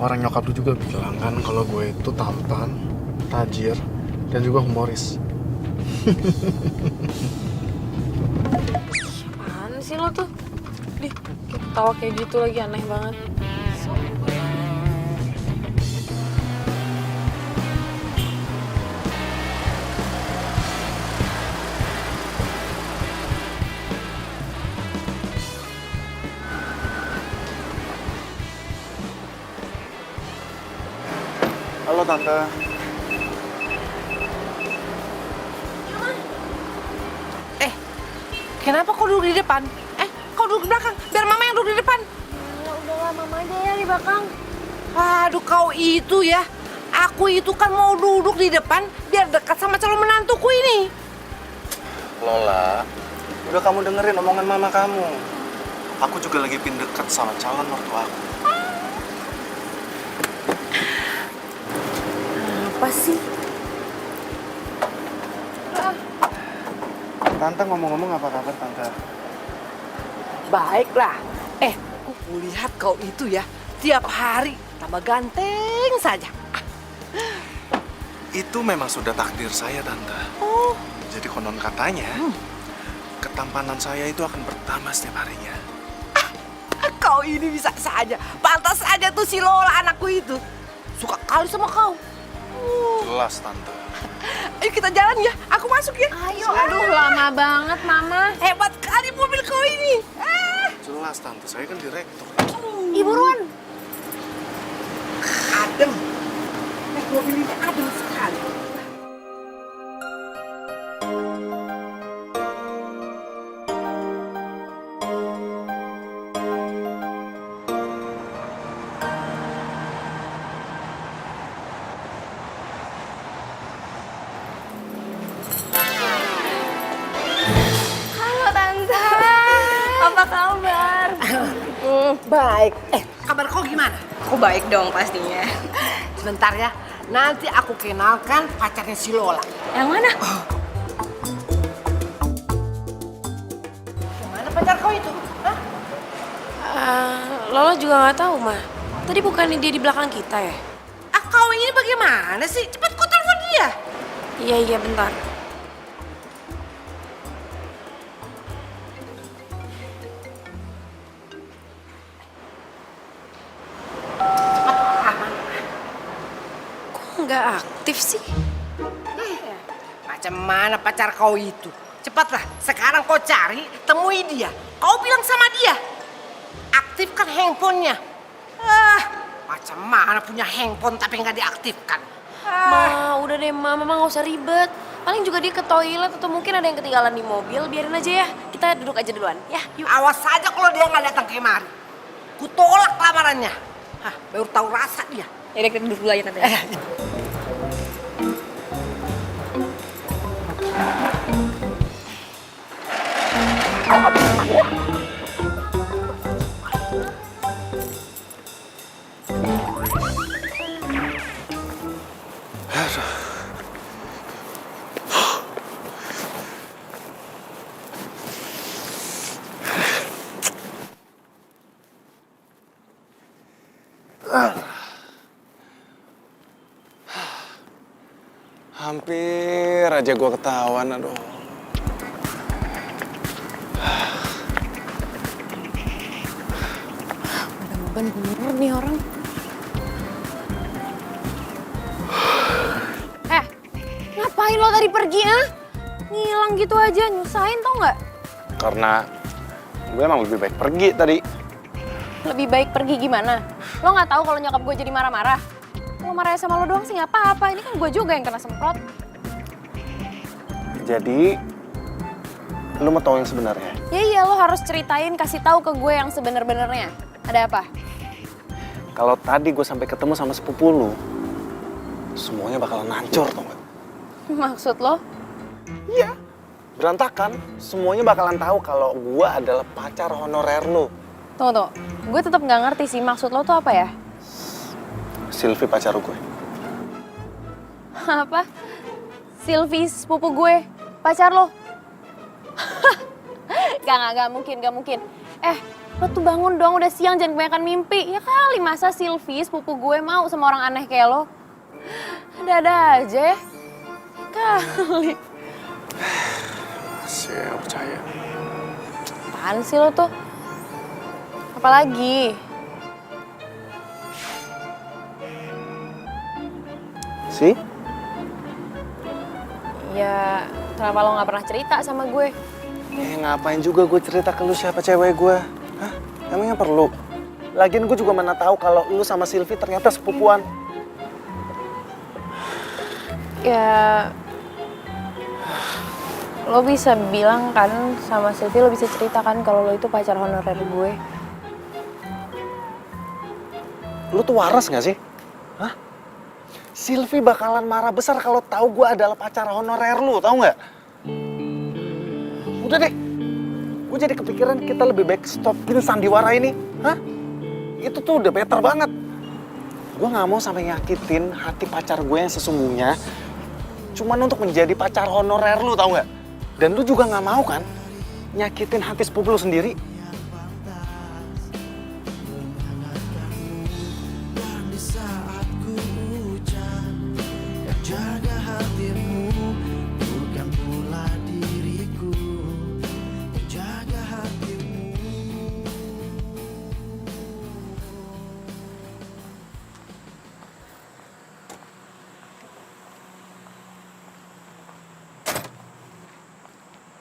Orang nyokap lu juga bilang kan kalau gue itu tampan, tajir, dan juga humoris. Apaan sih lo tuh? Dih, ketawa kayak gitu lagi aneh banget. Halo Tante. Kenapa kau duduk di depan? Kau duduk di belakang. Biar mama yang duduk di depan. Ya udahlah, mama aja ya di belakang. Aduh, kau itu ya. Aku itu kan mau duduk di depan biar dekat sama calon menantuku ini. Lola, udah kamu dengerin omongan mama kamu. Aku juga lagi pin dekat sama calon mertua aku. Apa sih? Tante ngomong-ngomong apa kabar Tante? Baiklah. Aku lihat kau itu ya. Tiap hari tambah ganteng saja. Itu memang sudah takdir saya Tante. Oh, Jadi konon katanya, ketampanan saya itu akan bertambah setiap harinya. kau ini bisa saja. Pantas saja tuh si Lola anakku itu. Suka kali sama kau. Jelas Tante. Ayo kita jalan ya. Aku masuk ya. Ayo, aduh lama banget mama. Hebat kali mobil kau ini. Jelas Tante, saya kan direktur. Ih buruan. Adem. Naik mobil ini adem sekali. Halo Tante. Apa kabar? Baik. Kabar kau gimana? Aku baik dong pastinya. Sebentar ya. Nanti aku kenalkan pacarnya si Lola. Yang mana? Gimana pacar kau itu? Hah? Lola juga nggak tahu mah. Tadi bukannya dia di belakang kita ya? Kau ini bagaimana sih? Cepat kau telepon dia. Iya bentar. Kok nggak aktif sih? Macam mana pacar kau itu? Cepatlah, sekarang kau cari, temui dia. Kau bilang sama dia, aktifkan handphonenya. Macam mana punya handphone tapi nggak diaktifkan? Ma, udah deh mama nggak usah ribet. Paling juga dia ke toilet atau mungkin ada yang ketinggalan di mobil. Biarin aja ya, kita duduk aja duluan. Ya, yuk. Awas saja kalau dia nggak datang kemari. Kutolak lamarannya. Baru tahu rasa dia. Yaudah kita duduk dulu aja Tante. Hampir aja gue ketahuan, aduh. Beban bener nih orang. Ngapain lo tadi pergi, ah? Ngilang gitu aja, nyusahin tau nggak? Karena gue emang lebih baik pergi tadi. Lebih baik pergi gimana? Lo nggak tahu kalau nyokap gue jadi marah-marah? Lo marah sama lo doang sih nggak apa-apa, ini kan gue juga yang kena semprot. Jadi, lu mau tahu yang sebenarnya? Ya iya, lo harus ceritain, kasih tahu ke gue yang sebener-benernya. Ada apa? kalau tadi gue sampai ketemu sama sepupu lu, semuanya bakalan hancur, tau gak? Maksud lo? Iya, berantakan. Semuanya bakalan tahu kalau gue adalah pacar honorer lu. Tunggu. Gue tetap nggak ngerti sih maksud lo tuh apa ya? Sylvie pacar gue. Apa? Sylvie sepupu gue, pacar lo? Gak mungkin. Lo tuh bangun dong, udah siang, jangan kebanyakan mimpi. Ya kali masa Sylvie sepupu gue mau sama orang aneh kayak lo? Ada aja ya. Kali. Masih gak percaya. Apaan sih lo tuh? Apalagi? Sih? Ya, kenapa lo gak pernah cerita sama gue? Ngapain juga gue cerita ke lu siapa cewek gue? Hah? Emangnya perlu? Lagian gue juga mana tahu kalau lu sama Sylvie ternyata sepupuan. Ya, lo bisa bilang kan sama Sylvie, lo bisa ceritakan kalau lo itu pacar honorer gue. Lu tuh waras gak sih? Hah? Sylvie bakalan marah besar kalau tahu gue adalah pacar honorer lu, tahu nggak? Udah deh, gue jadi kepikiran kita lebih baik stopin sandiwara ini. Hah? Itu tuh udah better banget. Gue nggak mau sampai nyakitin hati pacar gue yang sesungguhnya cuman untuk menjadi pacar honorer lu, tahu nggak? Dan lu juga nggak mau kan nyakitin hati sepupu lu sendiri.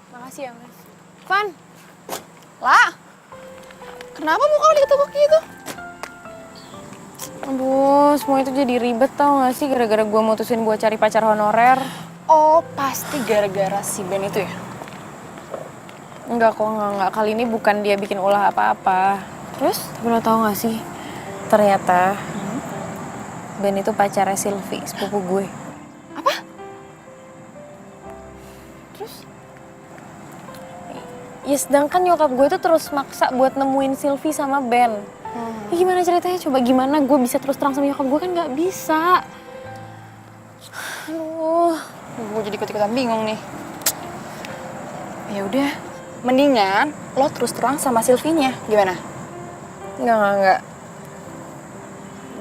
Makasih ya, Mas. Van! Lah! Kenapa muka lo diketuk gitu? Aduh, semua itu jadi ribet tau gak sih gara-gara gue mutusin buat cari pacar honorer. Oh, pasti gara-gara si Ben itu ya? Enggak kok, enggak. Kali ini bukan dia bikin ulah apa-apa. Terus? Tapi lo tau gak sih, ternyata Ben itu pacarnya Sylvie, sepupu gue. Ya sedangkan nyokap gue tuh terus maksa buat nemuin Sylvie sama Ben. Ya gimana ceritanya? Coba gimana gue bisa terus terang sama nyokap gue, kan nggak bisa. Aduh. Gue jadi ikut-ikutan bingung nih. Ya udah, mendingan lo terus terang sama Sylvie-nya. Gimana? Enggak.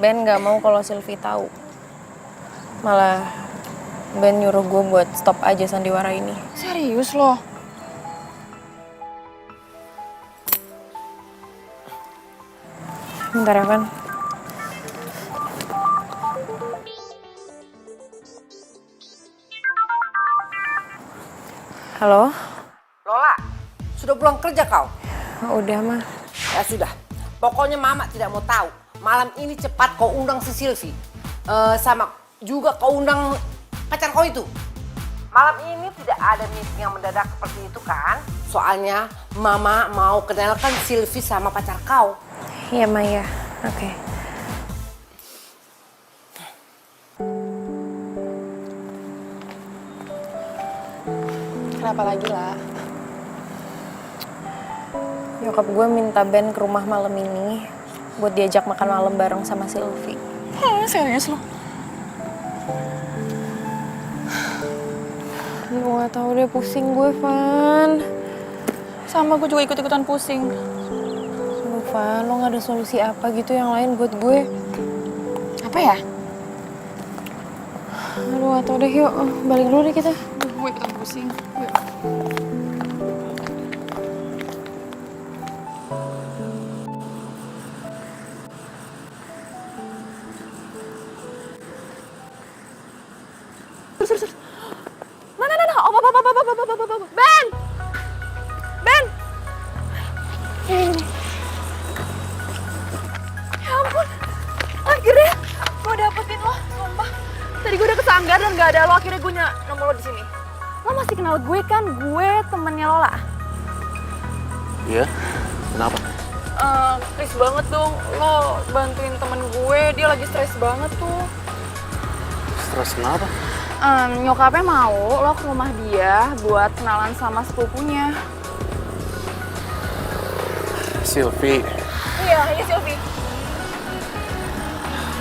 Ben nggak mau kalau Sylvie tahu. Malah Ben nyuruh gue buat stop aja sandiwara ini. Serius lo? Bentar ya, Van. Halo? Lola, sudah pulang kerja kau? Udah, mah. Ya sudah, pokoknya mama tidak mau tahu. Malam ini cepat kau undang si Sylvie. Sama juga kau undang pacar kau itu. Malam ini tidak ada meeting yang mendadak seperti itu kan? Soalnya mama mau kenalkan Sylvie sama pacar kau. Iya, Maya. Oke. Kenapa lagi lah? Nyokap gue minta Ben ke rumah malam ini buat diajak makan malam bareng sama Sylvie. Serius lo? Lu gak tau deh, pusing gue, Van. Sama gue juga ikut-ikutan pusing. Aduh, Van, lo gak ada solusi apa gitu yang lain buat gue? Apa ya? Aduh, gak tau deh, yuk. Balik dulu deh kita. Gue ikutan pusing. Yuk. Ben! Ben! Ya ampun, akhirnya gue dapetin lo, sumpah. Tadi gue udah kesanggar dan gak ada lo, akhirnya gue nemu lo di sini. Lo masih kenal gue kan? Gue temennya Lola. Iya? Kenapa? Please banget dong, lo bantuin temen gue, dia lagi stres banget tuh. Stres kenapa? Nyokapnya mau lo ke rumah dia buat kenalan sama sepupunya. Sylvie, Iya Sylvie.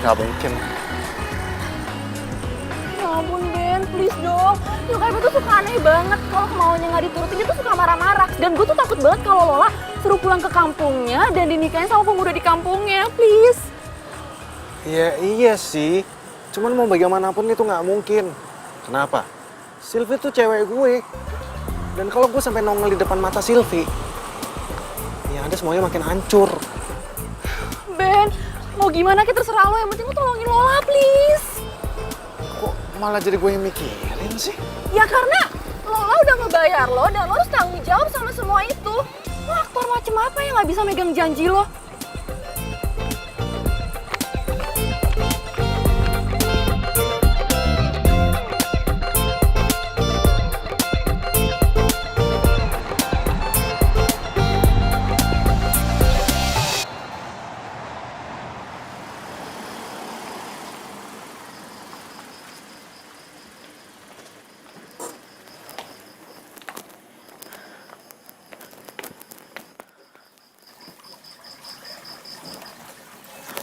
nggak mungkin. Ya ampun Ben, please dong. Nyokapnya tuh suka aneh banget kalau maunya nggak diturutin, dia tuh suka marah-marah. Dan gue tuh takut banget kalau Lola suruh pulang ke kampungnya dan dinikahin sama pemuda di kampungnya, please. Iya sih, cuman mau bagaimanapun itu nggak mungkin. Kenapa? Sylvie tuh cewek gue. Dan kalau gue sampai nongol di depan mata Sylvie, ya ada semuanya makin hancur. Ben, mau gimana kita terserah lo, yang penting lo tolongin Lola, please. Kok malah jadi gue yang mikirin sih? Ya karena Lola udah ngebayar lo dan lo harus tanggung jawab sama semua itu. Lo aktor macem apa yang nggak bisa megang janji lo?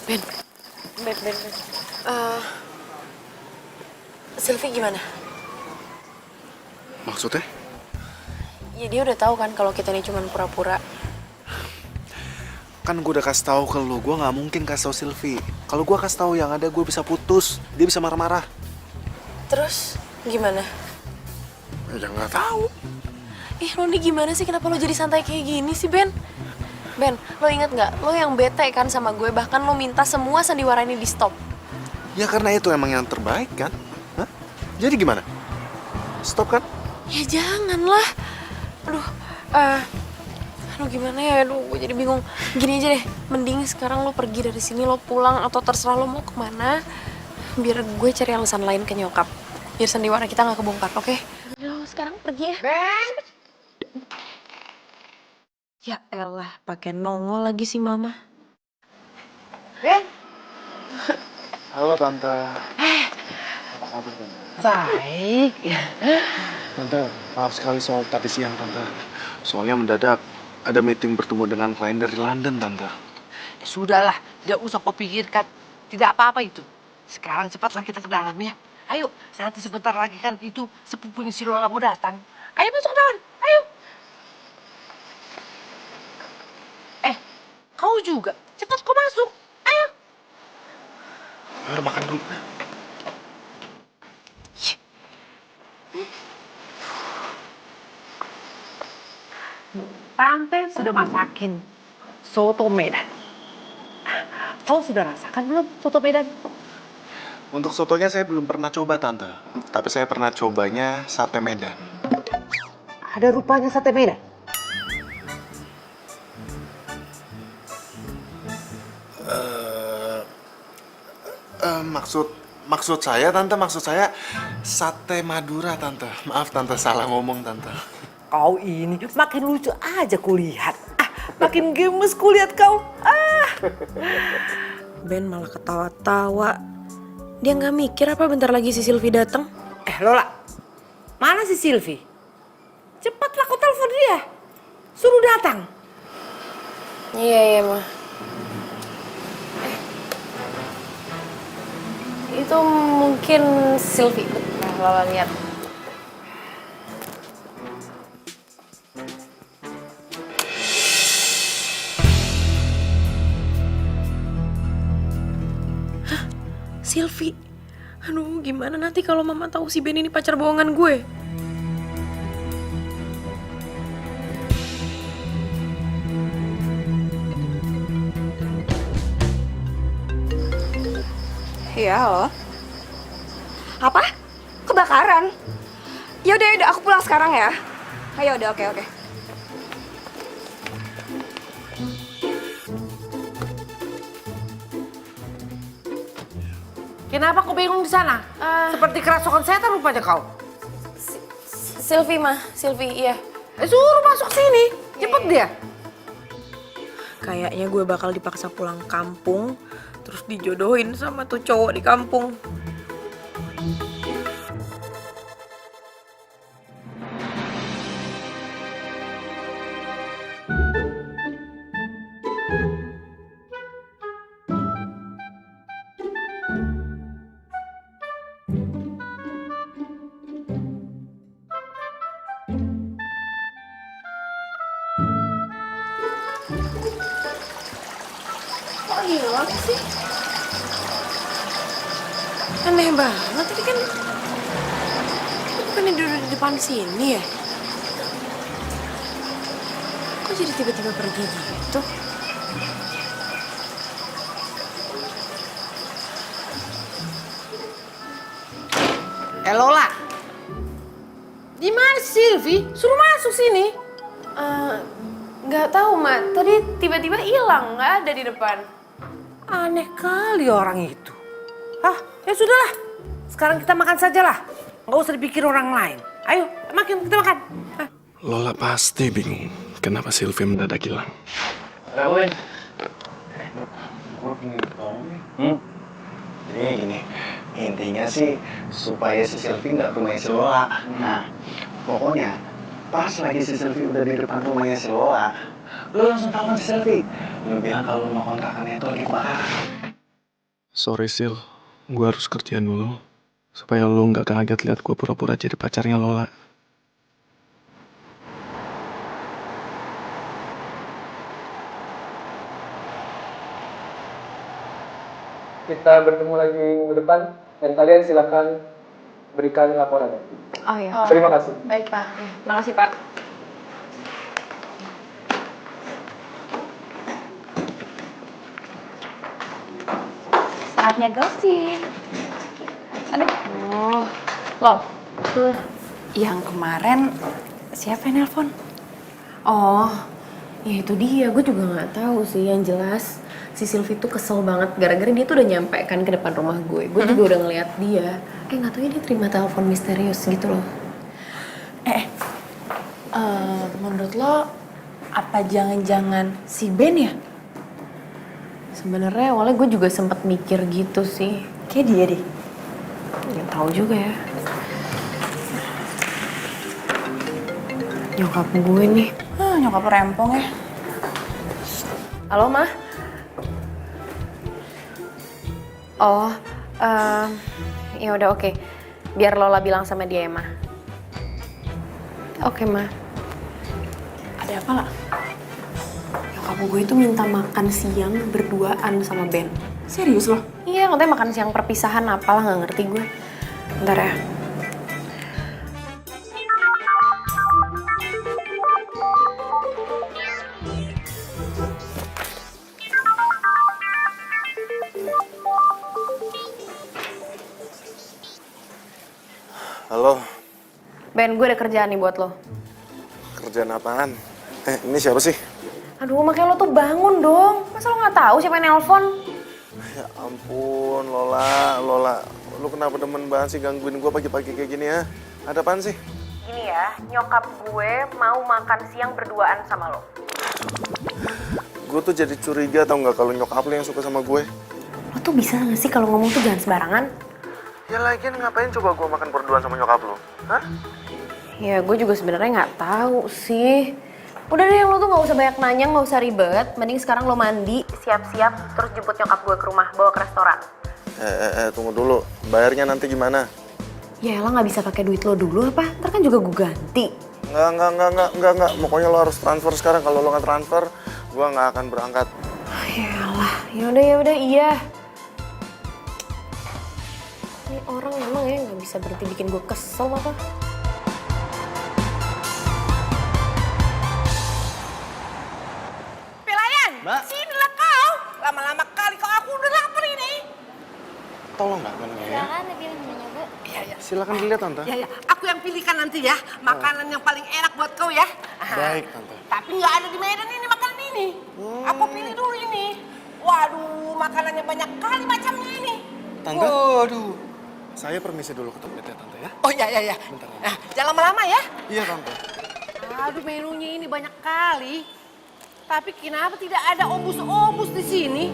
Ben. Sylvie gimana? Maksudnya? Ya dia udah tahu kan kalau kita ini cuma pura-pura. Kan gue udah kasih tahu ke lu, gue nggak mungkin kasih tahu Sylvie. Kalau gue kasih tahu yang ada gue bisa putus, dia bisa marah-marah. Terus gimana? Ya nggak tahu. Lo nih gimana sih? Kenapa lo jadi santai kayak gini sih, Ben? Ben, lo inget nggak? Lo yang bete kan sama gue, bahkan lo minta semua sandiwara ini di stop. Ya karena itu emang yang terbaik kan? Hah? Jadi gimana? Stop kan? Ya janganlah. Aduh gimana ya? Aduh, gue jadi bingung. Gini aja deh, mending sekarang lo pergi dari sini, lo pulang atau terserah lo mau kemana. Biar gue cari alasan lain ke nyokap. Biar sandiwara kita nggak kebongkar, oke? Lo sekarang pergi ya. Ben! Ya elah, pakai nongol lagi si Mama. Ben! Halo Tante. Apa kabar Tante? Baik. Tante, maaf sekali soal tadi siang Tante. Soalnya mendadak ada meeting bertemu dengan klien dari London Tante. Sudahlah, tidak usah kau pikirkan. Tidak apa-apa itu. Sekarang cepatlah kita ke dalam ya. Ayo, nanti sebentar lagi kan itu sepupunya si Lola mau datang. Ayo masuk ke dalam, ayo. Kau juga, cepat kau masuk. Ayo. Ayo makan dulu. Tante sudah masakin soto Medan. Kau sudah rasakan belum soto Medan? Untuk sotonya saya belum pernah coba Tante. Tapi saya pernah cobanya sate Medan. Ada rupanya sate Medan. Maksud saya Tante, maksud saya sate Madura Tante. Maaf Tante, salah ngomong Tante. Kau ini makin lucu aja kulihat. Makin gemes kulihat kau. Ben malah ketawa-tawa. Dia nggak mikir apa bentar lagi si Sylvie datang. Lola, mana si Sylvie? Cepatlah kau telepon dia. Suruh datang. Iya, mah. Itu mungkin Sylvie. Nah, Lola lihat. Hah? Sylvie? Aduh, gimana nanti kalau Mama tahu si Ben ini pacar bohongan gue? Iya, halo. Apa? Kebakaran? Yaudah, aku pulang sekarang ya. Ayo, udah, oke. Kenapa kau bingung di sana? Seperti kerasukan setan rupanya kau. Sylvie, Mah. Sylvie, iya. Suruh masuk sini. Cepet dia. Kayaknya gue bakal dipaksa pulang kampung, terus dijodohin sama tuh cowok di kampung. Kok hilang sih? Aneh banget, tadi kan bukannya duduk di depan sini ya? Kok jadi tiba-tiba pergi gitu? Lola, di mana Silvi? Suruh masuk sini. Nggak tahu, Mak. Tadi tiba-tiba hilang, nggak ada di depan. Aneh kali orang itu. Hah, ya sudahlah. Sekarang kita makan sajalah. Nggak usah dipikir orang lain. Ayo, makin kita makan. Hah. Lola pasti bingung kenapa Sylvie mendadak hilang. Jadi gini, intinya sih supaya si Sylvie nggak ke rumahnya si Lola. Nah, pokoknya pas lagi si Sylvie udah di depan rumahnya si Lola, lu langsung telepon si Sylvie. Lu bilang kalau rumah kontrakannya itu lagi kebakaran. Sorry Sil, gue harus kerjaan dulu. Supaya lo nggak kaget lihat gue pura-pura jadi pacarnya Lola. Kita bertemu lagi minggu depan dan kalian silakan berikan laporan. Oh iya. Terima kasih. Baik, Pak. Makasih, Pak. Saatnya gosip. Aduh. Oh, Lol. Yang kemarin siapa yang nelpon? Oh, ya itu dia. Gue juga nggak tahu sih. Yang jelas si Sylvie tuh kesel banget gara-gara dia tuh udah nyampe kan ke depan rumah gue. Gue juga udah ngeliat dia. Nggak tahu dia terima telepon misterius gitu loh. Menurut lo apa jangan-jangan si Ben ya? Sebenarnya awalnya gue juga sempat mikir gitu sih. Kayak dia deh. Nggak tahu juga ya. Nyokap gue nih. Nyokap lo rempong ya. Halo, Ma? Oh, ya udah oke. Biar Lola bilang sama dia ya, Ma. Oke, Ma. Ada apa lah? Nyokap gue itu minta makan siang berduaan sama Ben. Serius lo? Iya, katanya makan siang perpisahan apalah, nggak ngerti gue. Bentar ya. Halo, Ben, gue ada kerjaan nih buat lo. kerjaan apaan? Ini siapa sih? Aduh, makanya lo tuh bangun dong. Masa lo nggak tahu siapa yang nelpon? Ya ampun, Lola. Lu kenapa demen banget sih gangguin gue pagi-pagi kayak gini ya? Ada apaan sih? Gini ya, nyokap gue mau makan siang berduaan sama lo. Gue tuh jadi curiga tau nggak kalau nyokap lu yang suka sama gue. Lo tuh bisa nggak sih kalau ngomong tuh jangan sembarangan? Ya lagian ngapain coba gue makan berduaan sama nyokap lu? Hah? Ya gue juga sebenarnya nggak tahu sih. Udah deh, lo tuh nggak usah banyak nanya, nggak usah ribet. Mending sekarang lo mandi, siap-siap, terus jemput nyokap gue ke rumah, bawa ke restoran. Tunggu dulu. Bayarnya nanti gimana? Ya elah, nggak bisa pakai duit lo dulu apa? Ntar kan juga gue ganti. Enggak. Pokoknya lo harus transfer sekarang. Kalau lo nggak transfer, gue nggak akan berangkat. Ya elah, yaudah iya. Ini orang emang ya nggak bisa berhenti bikin gue kesel apa? Pelayan, Mbak. sinilah kau. Lama-lama kali kau, aku udah lapar ini. Tolong nggak menunya ya? Silakan pilih menunya, Bu. Iya. Silakan dilihat tante. Ya, aku yang pilihkan nanti ya. Makanan yang paling enak buat kau ya. Baik tante. Tapi nggak ada di Medan ini makanan ini. Aku pilih dulu ini. Waduh, makanannya banyak kali macamnya ini. Tante? Waduh. Saya permisi dulu ke toiletnya tante ya. Oh iya. Bentar. Nah, jangan lama-lama ya. Iya tante. Aduh, menunya ini banyak kali. Tapi kenapa tidak ada obus-obus di sini?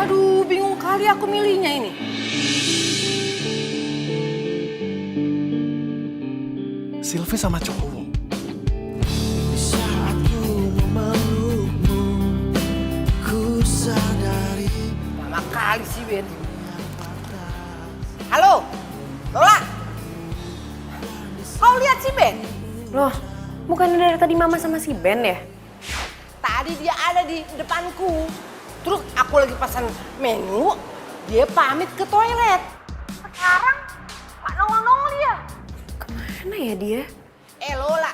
Aduh, bingung kali aku milihnya ini. Sylvie sama cowok. Lama kali sih, Ben. Halo, Lola. Kau lihat si Ben? Loh, bukannya dari tadi Mama sama si Ben ya? Tadi dia ada di depanku. Terus aku lagi pesan menu, dia pamit ke toilet. Sekarang nggak nongol-nongol dia. Kemana ya dia? Lola,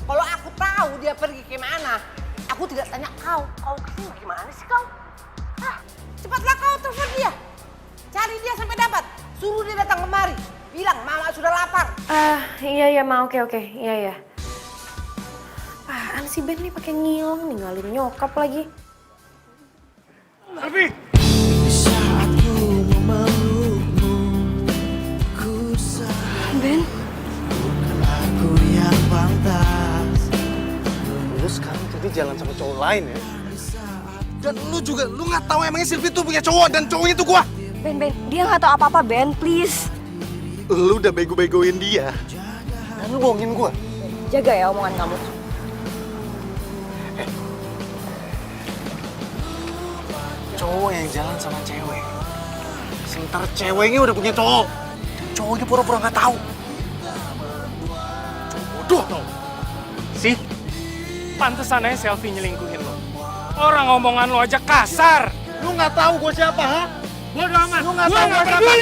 kalau aku tahu dia pergi kemana, aku tidak tanya kau. Kau kesini gimana sih kau? Cepatlah kau telepon dia. Cari dia sampai dapat. Suruh dia datang kemari. Bilang Mama sudah lapar. Iya Ma, oke. Iya. Apaan sih Ben nih pakai ngilang ninggalin nyokap lagi? Sylvie! Ben, Lu sekarang jadi jalan sama cowok lain ya? Dan lu juga, lu nggak tahu emangnya Sylvie tuh punya cowok dan cowoknya tuh gua. Ben, dia nggak tahu apa-apa, Ben, please. Lu udah bego-begoin dia. Dan lu bohongin gua. Jaga ya omongan kamu. Cowok yang jalan sama cewek. Sementara ceweknya udah punya cowok. Dan cowoknya pura-pura nggak tahu. Cowok bodoh tau. Sih, pantesan aja selfie nyelingkuhin lo. Orang omongan lo aja kasar. Lu nggak tahu gua siapa, ha? Bodoh amat. Lu nggak tahu gua siapa?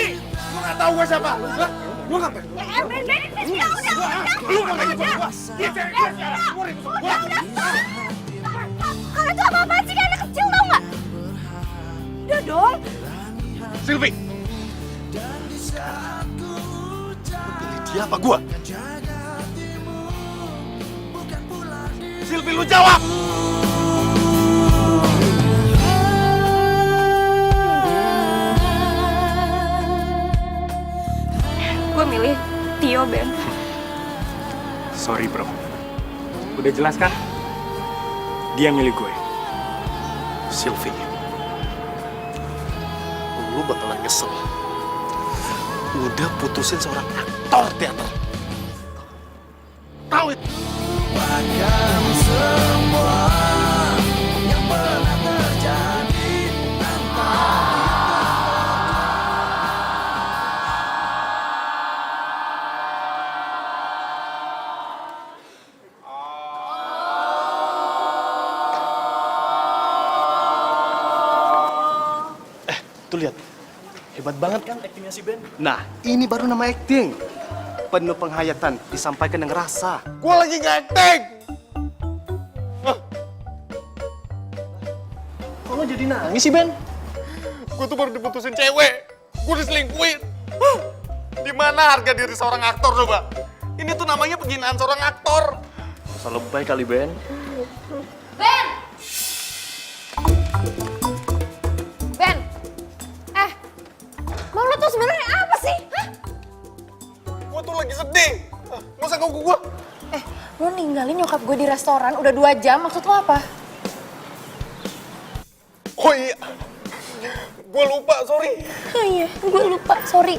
Lu nggak taw gua siapa? Hah? Lu nggak peduli. Ben, udah. Lu nggak peduli gua. Dia cewek gua sekarang. Gua ribut sama gua. Kalian tuh apa-apaan sih, kayak anak kecil tau nggak? Udah dong. Sylvie. Sekarang lu pilih dia apa gua? Sylvie, lu jawab. Gue milih Tio, Ben. Sorry bro, udah jelas kan? Dia milik gue. Sylvie, lu bakalan nyesel. Udah putusin seorang aktor teater. Tahu itu? Tuh lihat, hebat banget kan aktingnya si Ben? Nah, ini baru nama acting. Penuh penghayatan, disampaikan dengan rasa. Gua lagi nggak acting. Kok lo jadi nangis sih, Ben? Gue tuh baru diputusin cewek. Gue diselingkuhin. Di mana harga diri seorang aktor coba? Ini tuh namanya penghinaan seorang aktor. Masa lebay kali, Ben. Ben! Mau lo tuh sebenarnya apa sih? Hah? Gue tuh lagi sedih. Gak usah ganggu gue. Lo ninggalin nyokap gue di restoran udah 2 jam, maksud lo apa? Oh iya. Gue lupa, sorry. Oh iya, gue lupa, sorry.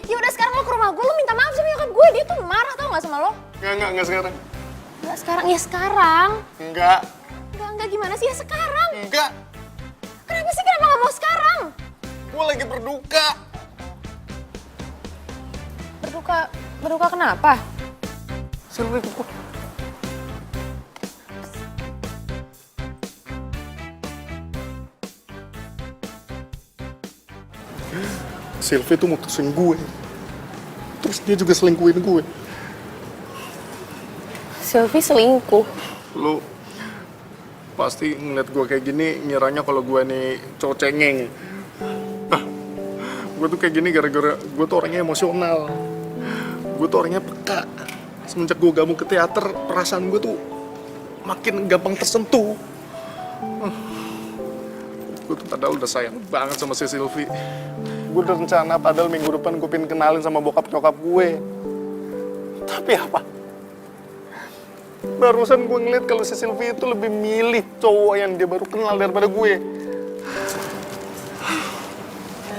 Ya udah sekarang lo ke rumah gue, lo minta maaf sama nyokap gue, dia tuh marah tau gak sama lo? Enggak sekarang. Enggak sekarang, ya sekarang. Enggak. Enggak gimana sih, ya sekarang. Enggak. Kenapa sih, kenapa gak mau sekarang? Gue lagi berduka. Berduka kenapa? Sylvie, gue... Sylvie tuh mutusin gue. Terus dia juga selingkuhin gue. Sylvie selingkuh. Lu pasti ngeliat gue kayak gini ngiranya kalau gue nih cowok cengeng. Gue tuh kayak gini gara-gara gue tuh orangnya emosional. Gue tuh orangnya peka. Semenjak gue gabung ke teater, perasaan gue tuh makin gampang tersentuh. Gue tuh padahal udah sayang banget sama si Sylvie. Gue udah rencana padahal minggu depan gue pengen kenalin sama bokap nyokap gue. Tapi apa? Barusan gue ngeliat kalau si Sylvie itu lebih milih cowok yang dia baru kenal daripada gue.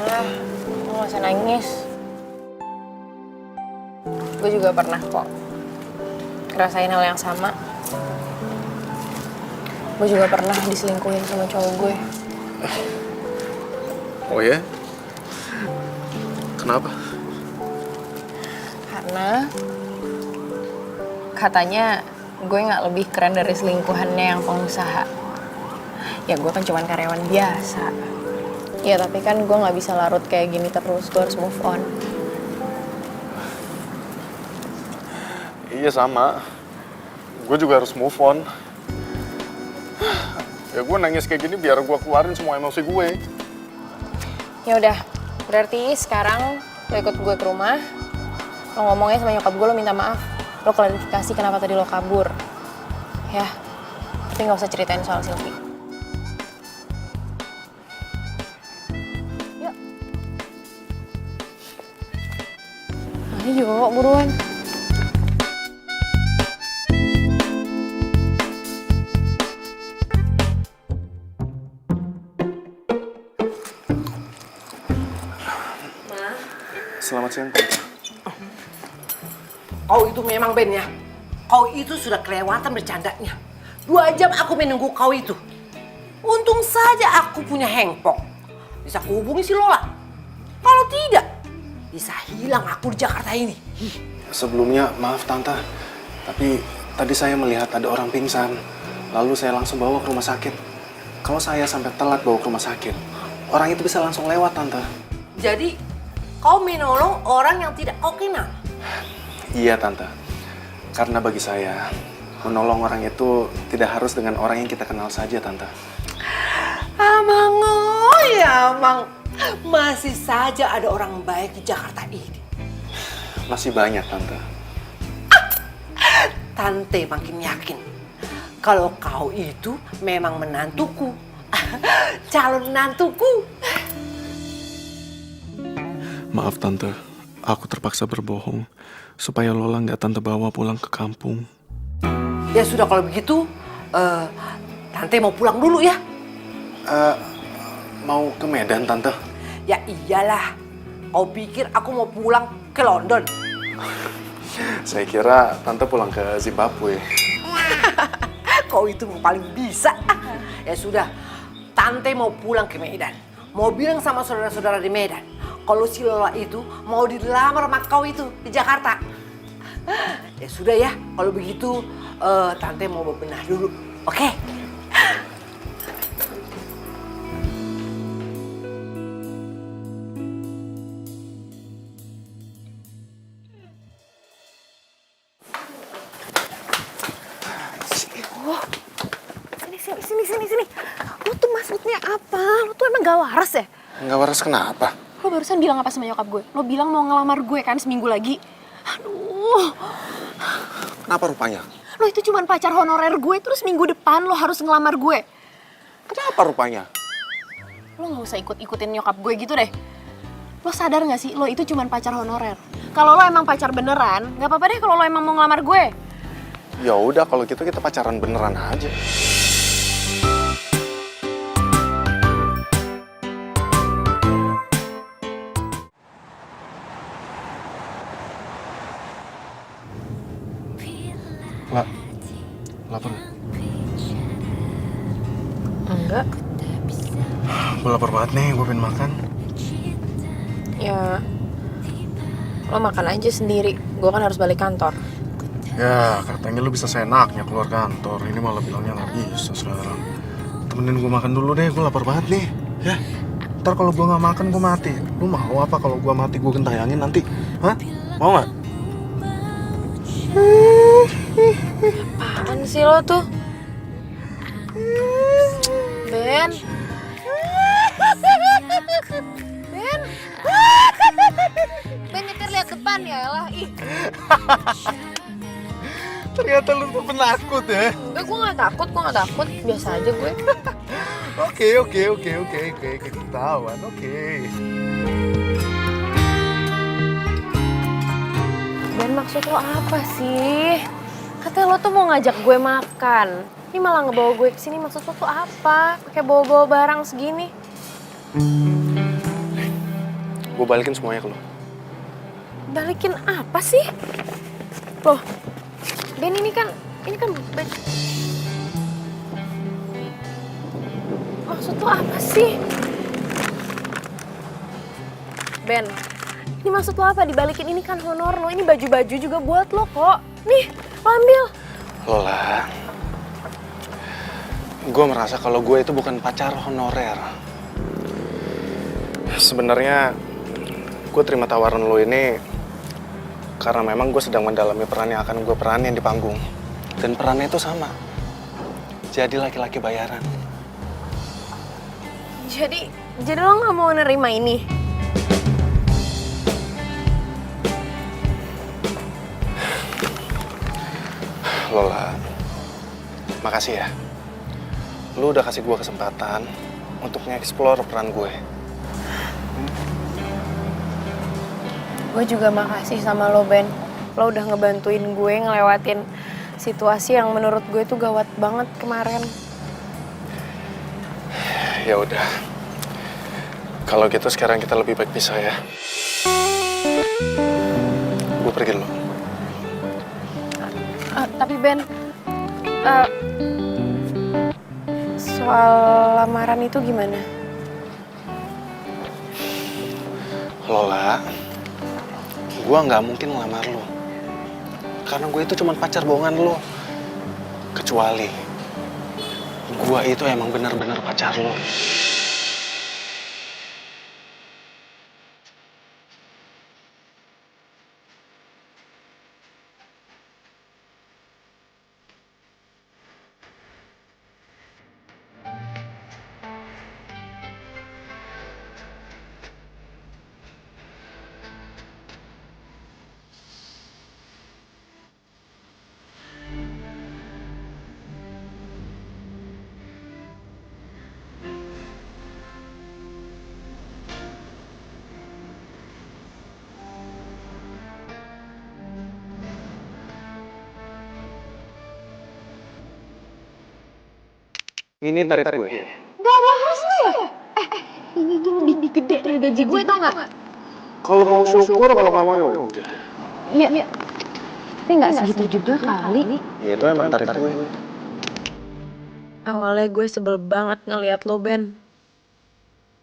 Lo gak usah nangis. Gue juga pernah kok ngerasain hal yang sama. Gue juga pernah diselingkuhin sama cowok gue. Oh ya? Kenapa? Karena katanya gue nggak lebih keren dari selingkuhannya yang pengusaha. Ya gue kan cuman karyawan biasa. Ya tapi kan gue nggak bisa larut kayak gini terus, gue harus move on. Iya sama. Gue juga harus move on. Ya gue nangis kayak gini biar gue keluarin semua emosi gue. Ya udah, berarti sekarang lo ikut gue ke rumah. Lo ngomongnya sama nyokap gue, lo minta maaf. Lo klarifikasi kenapa tadi lo kabur. Ya, tapi nggak usah ceritain soal Sylvie. Yuk. Ayo, buruan. Selamat siang, Tante. Kau itu memang Ben ya. Kau itu sudah kelewatan bercandanya. 2 jam aku menunggu kau itu. Untung saja aku punya handphone. Bisa kuhubungi si Lola. Kalau tidak, bisa hilang aku di Jakarta ini. Sebelumnya, maaf Tante. Tapi tadi saya melihat ada orang pingsan. Lalu saya langsung bawa ke rumah sakit. Kalau saya sampai telat bawa ke rumah sakit, orang itu bisa langsung lewat, Tante. Jadi, kau menolong orang yang tidak kau kenal. Iya, Tante. Karena bagi saya, menolong orang itu tidak harus dengan orang yang kita kenal saja, Tante. Amang, oh ya Amang. Masih saja ada orang baik di Jakarta ini. Masih banyak, Tante. Tante makin yakin kalau kau itu memang menantuku. Calon menantuku. Maaf, Tante. Aku terpaksa berbohong supaya Lola nggak Tante bawa pulang ke kampung. Ya sudah kalau begitu, Tante mau pulang dulu ya. Mau ke Medan, Tante? Ya iyalah. Kau pikir aku mau pulang ke London? Saya kira Tante pulang ke Zimbabwe. Kau itu paling bisa. Ya sudah, Tante mau pulang ke Medan. Mau bilang sama saudara-saudara di Medan kalau si Lola itu mau dilamar sama kau itu di Jakarta. Ya sudah ya, kalau begitu Tante mau bebenah dulu, oke? Sini. Lo tuh maksudnya apa? Lo tuh emang gak waras ya? Nggak waras kenapa? Lo barusan bilang apa sama nyokap gue? Lo bilang mau ngelamar gue kan seminggu lagi? Aduh. Kenapa rupanya? Lo itu cuma pacar honorer gue, terus minggu depan lo harus ngelamar gue. Kenapa rupanya? Lo gak usah ikut-ikutin nyokap gue gitu deh. Lo sadar gak sih, lo itu cuma pacar honorer. Kalau lo emang pacar beneran, gak apa-apa deh kalau lo emang mau ngelamar gue. Ya udah kalau gitu kita pacaran beneran aja. Lapar nggak? Enggak. Gue lapar banget nih, gue pengen makan. Ya, lo makan aja sendiri. Gue kan harus balik kantor. Ya, katanya lu bisa seenaknya keluar kantor. Ini malah bilangnya nggak bisa sekarang. Temenin gue makan dulu deh, gue lapar banget nih. Ya, ntar kalau gue nggak makan gue mati. Lu mau apa kalau gue mati gue gentayangin nanti? Hah? Mau nggak? Apaan sih lo tuh? Ben. Ben nyetir lihat depan ya elah. Ih. Ternyata lu tuh penakut ya. Enggak, gue gak takut. Biasa aja gue. Oke, ketahuan, oke. Ben, maksud lo apa sih? Katanya lo tuh mau ngajak gue makan. Ini malah ngebawa gue kesini, maksud lo tuh apa? Pakai bawa-bawa barang segini. Gue balikin semuanya ke lo. Balikin apa sih? Loh, Ben ini kan baju. Maksud lo apa sih? Ben, ini maksud lo apa? Dibalikin, ini kan honor lo, ini baju-baju juga buat lo kok. Nih, lo ambil. Lola, gue merasa kalau gue itu bukan pacar honorer. Sebenarnya gue terima tawaran lo ini karena memang gue sedang mendalami peran yang akan gue peranin di panggung. Dan perannya itu sama, jadi laki-laki bayaran. Jadi lo nggak mau nerima ini? Lola, makasih ya. Lu udah kasih gue kesempatan untuk nge-explore peran gue. Gue juga makasih sama lo, Ben. Lo udah ngebantuin gue ngelewatin situasi yang menurut gue tuh gawat banget kemarin. Ya udah. Kalau gitu sekarang kita lebih baik pisah ya. Gue pergi dulu. Tapi Ben, soal lamaran itu gimana? Lola, gue nggak mungkin ngelamar lo. Karena gue itu cuma pacar bohongan lo. Kecuali gue itu emang benar-benar pacar lo. Ini tarif gue. Gak ada harusnya ya? Ini tuh lebih gede dari gaji gue tau gak? Kalau mau syukur, kalau nggak mau ya udah. Iya. Tapi gak segitu juga kali. Ya itu emang tarif gue. Awalnya gue sebel banget ngeliat lo, Ben.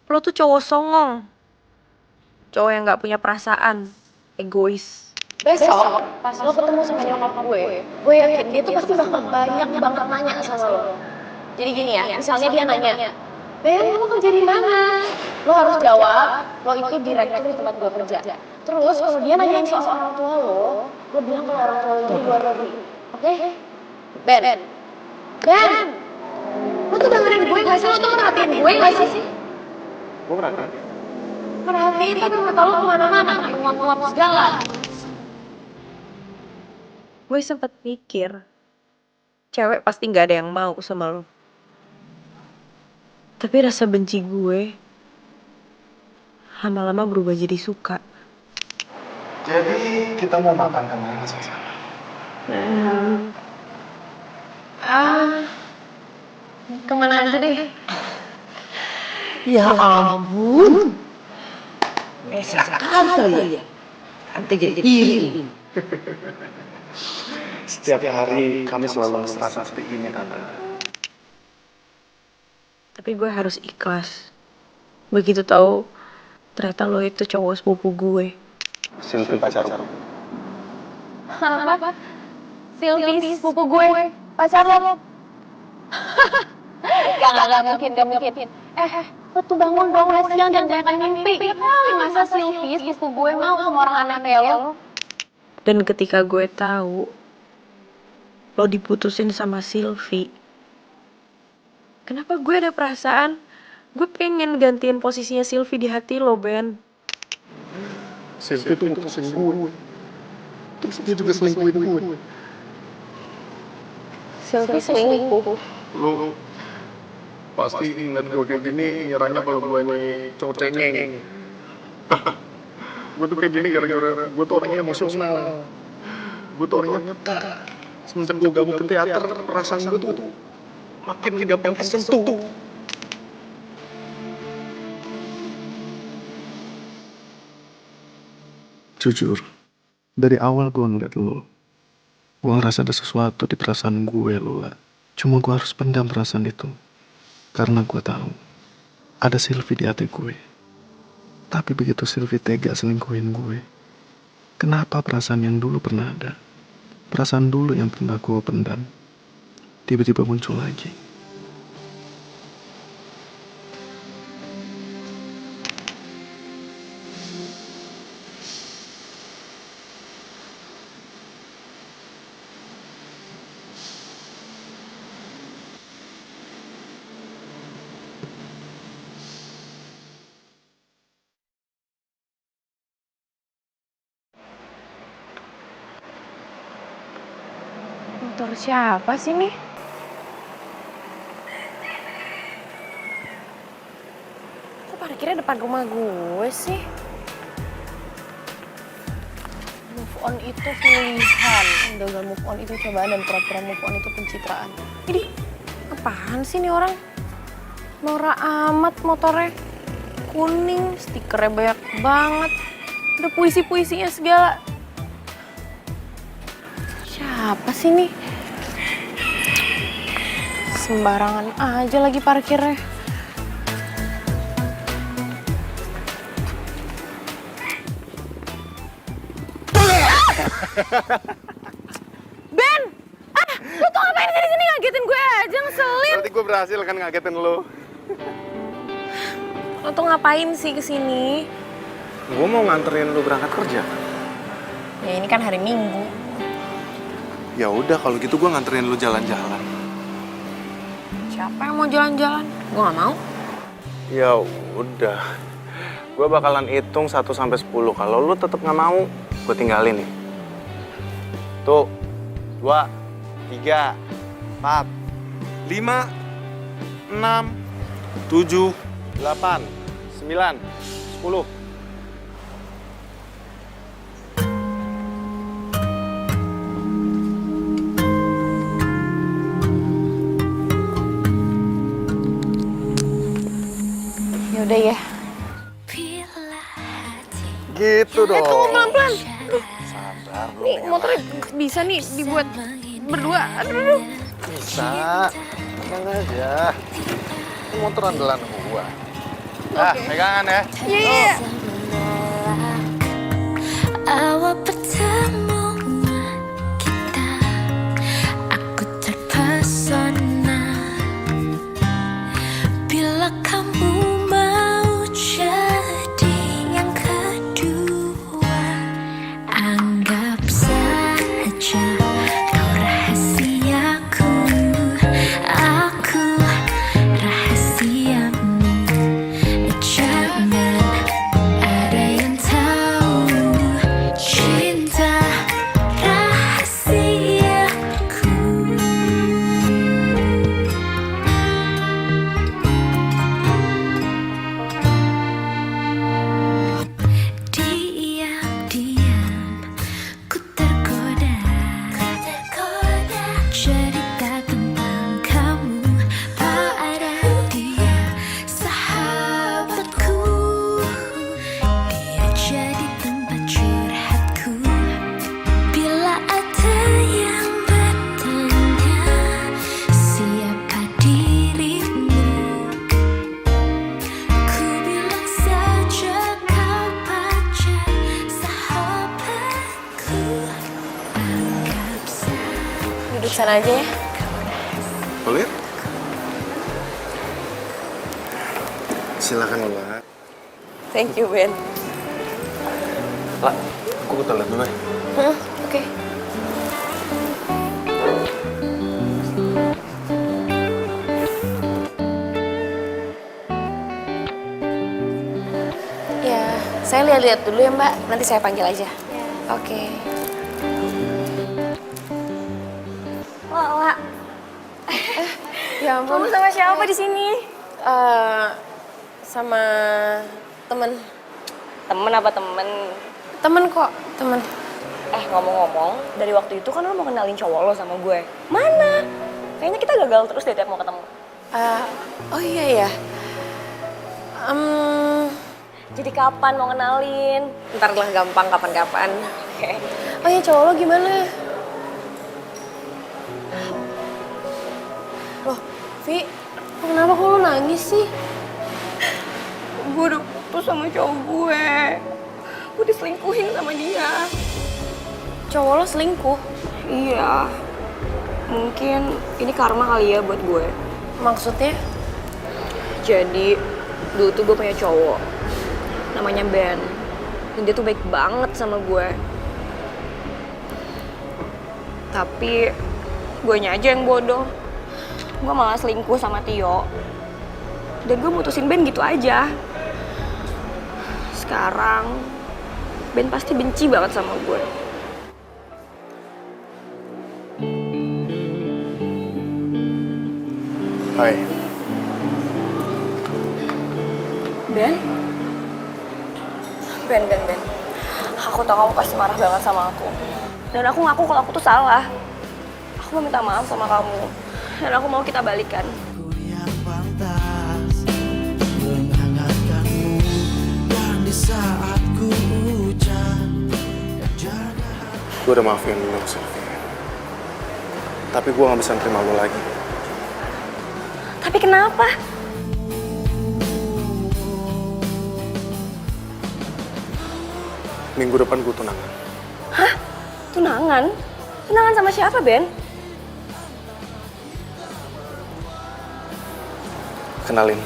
Lo tuh cowok songong. Cowok yang gak punya perasaan. Egois. Besok, pas lo ketemu sama nyokap gue yakin dia tuh pasti bakal banyak banget nanya sama lo. Jadi gini ya, misalnya dia nanya, Ben, lo kerja di mana? Lo harus jawab, lo itu direktur di tempat gue kerja. Terus kalau dia nanyain soal orang tua lo bilang kalau orang tua lo itu di luar negeri. Oke? Ben, lo tuh dengerin gue gak sih? Lo tuh merhatiin gue gak sih? Gue perhatiin. Merhatiin tapi mata lo kemana-mana, nguap-nguap segala. Gue sempet mikir, cewek pasti gak ada yang mau sama lo. Tapi rasa benci gue lama-lama berubah jadi suka. Jadi kita mau makan kemana sayang? Kemana aja deh? Ya ampun. Bisa kali ya. Nanti jadi iri. Setiap hari kami selalu mesra seperti ini, Tante. Tapi gue harus ikhlas. Begitu tahu ternyata lo itu cowok sepupu gue. Sylvie pacarku. Apa? Sylvie, sepupu gue, pacar lo. Gak mungkin. Lo tuh bangun dong, siang jangan banyak mimpi. Masa Sylvie, sepupu gue mau sama orang aneh kayak lo? Dan ketika gue tahu lo diputusin sama Sylvie, kenapa gue ada perasaan gue pengen gantiin posisinya Sylvie di hati lo, Ben. Sylvie tuh mutusin gue. Terus dia juga selingkuhin gue. Sylvie selingkuh. Lo pasti ingat gue kayak gini, nyerangnya kalau gue nih cowok cengeng. Gue tuh kayak gini gara-gara gue tuh orangnya emosional. Gue tuh orangnya Semenjak gue gabung ke teater, perasaan gue tuh makin gampang tersentuh. Jujur, dari awal gue ngeliat lo, gue ngerasa ada sesuatu di perasaan gue, Lola. Cuma gue harus pendam perasaan itu. Karena gue tahu, ada Sylvie di hati gue. Tapi begitu Sylvie tega selingkuhin gue, kenapa perasaan yang dulu pernah ada, perasaan dulu yang pernah gue pendam, tiba-tiba muncul lagi. Motor siapa sih nih? Kok parkirnya depan rumah gue sih? Move on itu pilihan, gagal move on itu cobaan, dan pura-pura move on itu pencitraan. Ini apaan sih nih orang? Norak amat motornya. Kuning, stikernya banyak banget. Ada puisi-puisinya segala. Siapa sih nih? Sembarangan aja lagi parkirnya. Ben! Ah! Lu tuh ngapain sih di sini ngagetin gue aja, ngeselin. Berarti gue berhasil kan ngagetin lo. Lo tuh ngapain sih kesini? Gue mau nganterin lo berangkat kerja. Ya ini kan hari Minggu. Ya udah kalau gitu gue nganterin lo jalan-jalan. Siapa yang mau jalan-jalan? Gue gak mau. Ya udah. Gue bakalan hitung 1 sampai 10. Kalau lo tetap nggak mau, gue tinggalin nih. Tuh, 2, 3, 4, 5, 6, 7, 8, 9, 10. Yaudah ya. Gitu dong. Tunggu pelan-pelan. Sabar lo. Nih motornya bisa nih dibuat berdua. Aduh. Bisa. Tenang aja. Ini motor andalan gua. Ah, pegangan ya. Iya. Awal pertemuan kita, aku terpesona. Bila kamu mau jadi yang kedua, anggap saja kau rahasiaku, aku rahasiamu. Jangan ada yang tahu cinta rahasiaku. Diam-diam ku tergoda cerita tentang kamu pada dia, sahabatku. Dia jadi tempat curhatku. Bila ada yang bertanya siapa dirimu, ku bilang saja kau pacar sahabatku. Anggap saja. Duduk sana aja ya. Boleh? Silakan Lola. Thank you, Ben. Lah, aku ke toilet dulu ya. Oke. Ya, saya lihat-lihat dulu ya Mbak. Nanti saya panggil aja. Oke. Lola, Ya ampun. kamu sama siapa di sini? Sama temen. Temen apa temen? Temen kok, temen. Ngomong-ngomong, dari waktu itu kan lo mau kenalin cowok lo sama gue. Mana? Kayaknya kita gagal terus deh tiap mau ketemu. Oh iya ya. Jadi kapan mau kenalin? Ntar lah gampang kapan-kapan. Oke. Oh iya, cowok lo gimana? Loh, Vi, kenapa kok lo nangis sih? Gue udah putus sama cowok gue. Gue diselingkuhin sama dia. Cowok lo selingkuh? Iya. Mungkin ini karma kali ya buat gue. Maksudnya? Jadi, dulu tuh gue punya cowok. Namanya Ben. Dan dia tuh baik banget sama gue. Tapi, guenya aja yang bodoh. Gue malah selingkuh sama Tio. Dan gue mutusin Ben gitu aja. Sekarang, Ben pasti benci banget sama gue. Hai. Ben? Ben. Aku tahu kamu pasti marah banget sama aku. Dan aku ngaku kalau aku tuh salah. Aku mau minta maaf sama kamu. Dan aku mau kita balikan. Gue udah maafin lo, Sylvia. Tapi gue gak bisa nerima lo lagi. Tapi kenapa? Minggu depan gue tunangan. Hah? Tunangan? Tunangan sama siapa, Ben? Kenalin.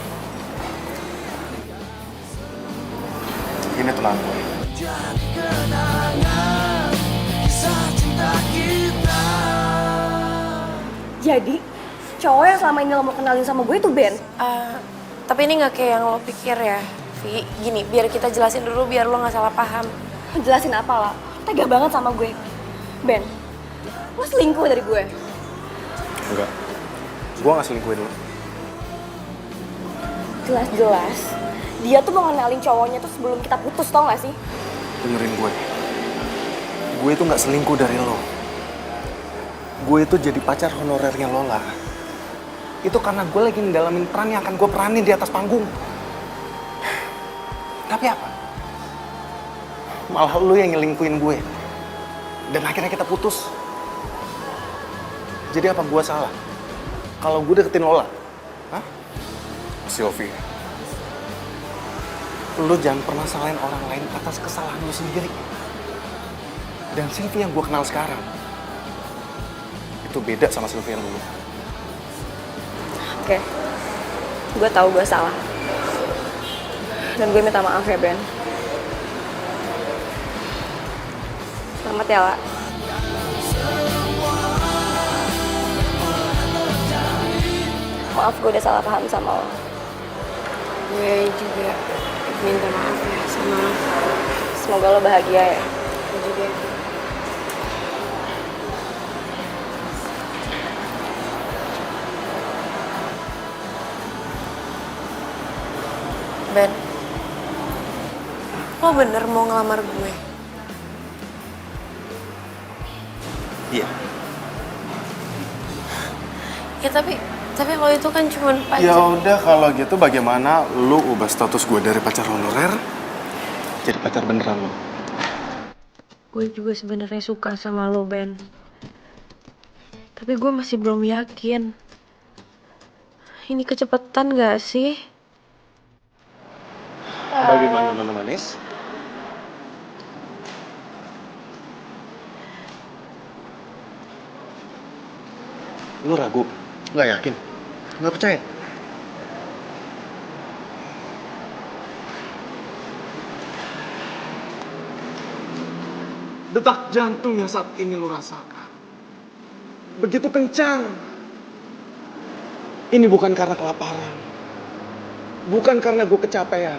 Ini tunangan gue. Jadi, cowok yang selama ini lo mau kenalin sama gue itu Ben? Tapi ini nggak kayak yang lo pikir ya, Vi. Gini, biar kita jelasin dulu biar lo nggak salah paham. Jelasin apa lah? Tega banget sama gue. Ben, lo selingkuh dari gue? Enggak. Gue gak selingkuhin lo. Jelas-jelas, dia tuh mau kenalin cowoknya tuh sebelum kita putus, tau gak sih? Dengerin gue. Gue itu gak selingkuh dari lo. Gue itu jadi pacar honorernya Lola. Itu karena gue lagi ngedalamin peran yang akan gue peranin di atas panggung. Tapi apa? Malah lo yang nyelingkuhin gue. Dan akhirnya kita putus. Jadi apa gue salah? Kalau gue deketin Lola? Hah? Sylvia, lo jangan pernah salahin orang lain atas kesalahan lo sendiri. Dan Sylvia yang gue kenal sekarang, itu beda sama Sylvia yang dulu. Oke, gue tahu gue salah. Dan gue minta maaf ya, Ben. Selamat ya, La. Maaf, gue udah salah paham sama lo. Gue juga minta maaf ya sama lo. Semoga lo bahagia ya. Gue juga. Ben, lo bener mau ngelamar gue? Iya. Ya tapi lo itu kan cuma pacar. Ya udah kalau gitu bagaimana lu ubah status gue dari pacar honorer jadi pacar beneran lo? Gue juga sebenarnya suka sama lo, Ben. Tapi gue masih belum yakin. Ini kecepatan gak sih? Bagaimana Nona Manis? Lu ragu? Nggak yakin? Nggak percaya? Detak jantung yang saat ini lu rasakan begitu kencang. Ini bukan karena kelaparan, bukan karena gue kecapean,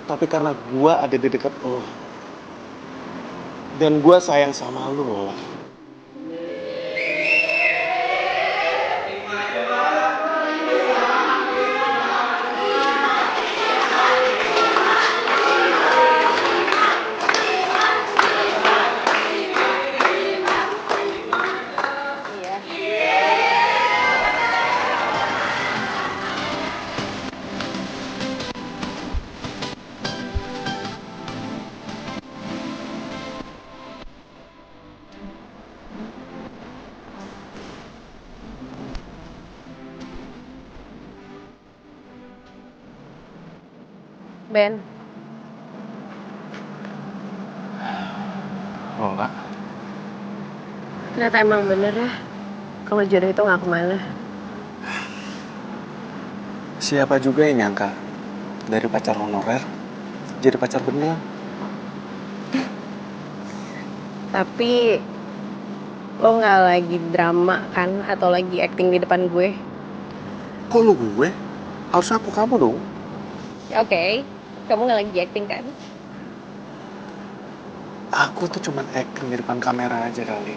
tapi karena gue ada di dekat lo dan gue sayang sama lo. Ben, Lola, ternyata emang bener ya. Kalau jodoh itu nggak kemana. siapa juga yang nyangka dari pacar honorer jadi pacar beneran? Tapi lo nggak lagi drama kan atau lagi acting di depan gue? Kok lu gue? Harusnya aku kamu dong. Oke, kamu nggak lagi acting kan? Aku tuh cuman acting di depan kamera aja kali.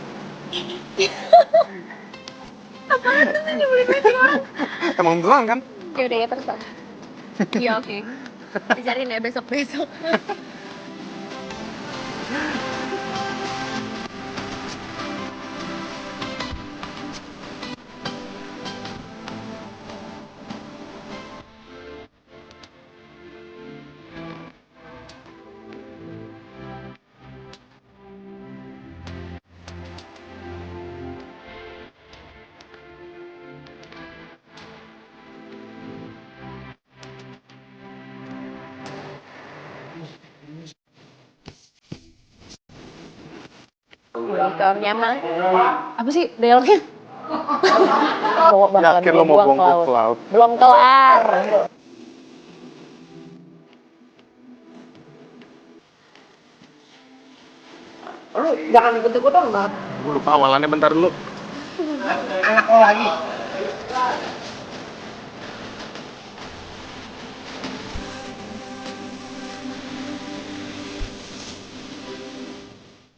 Apaan tuh sih nyebelin banget orang? Emang beneran kan? Yaudah ya terserah. Iya oke. Dicariin ya besok-besok. Monitor nyaman. Apa sih dialognya? Yakin lo mau buang ke laut? Belum kelar. Lu jangan ikut-ikutan, Bang. Gue lupa awalannya, bentar dulu. Anak lo lagi.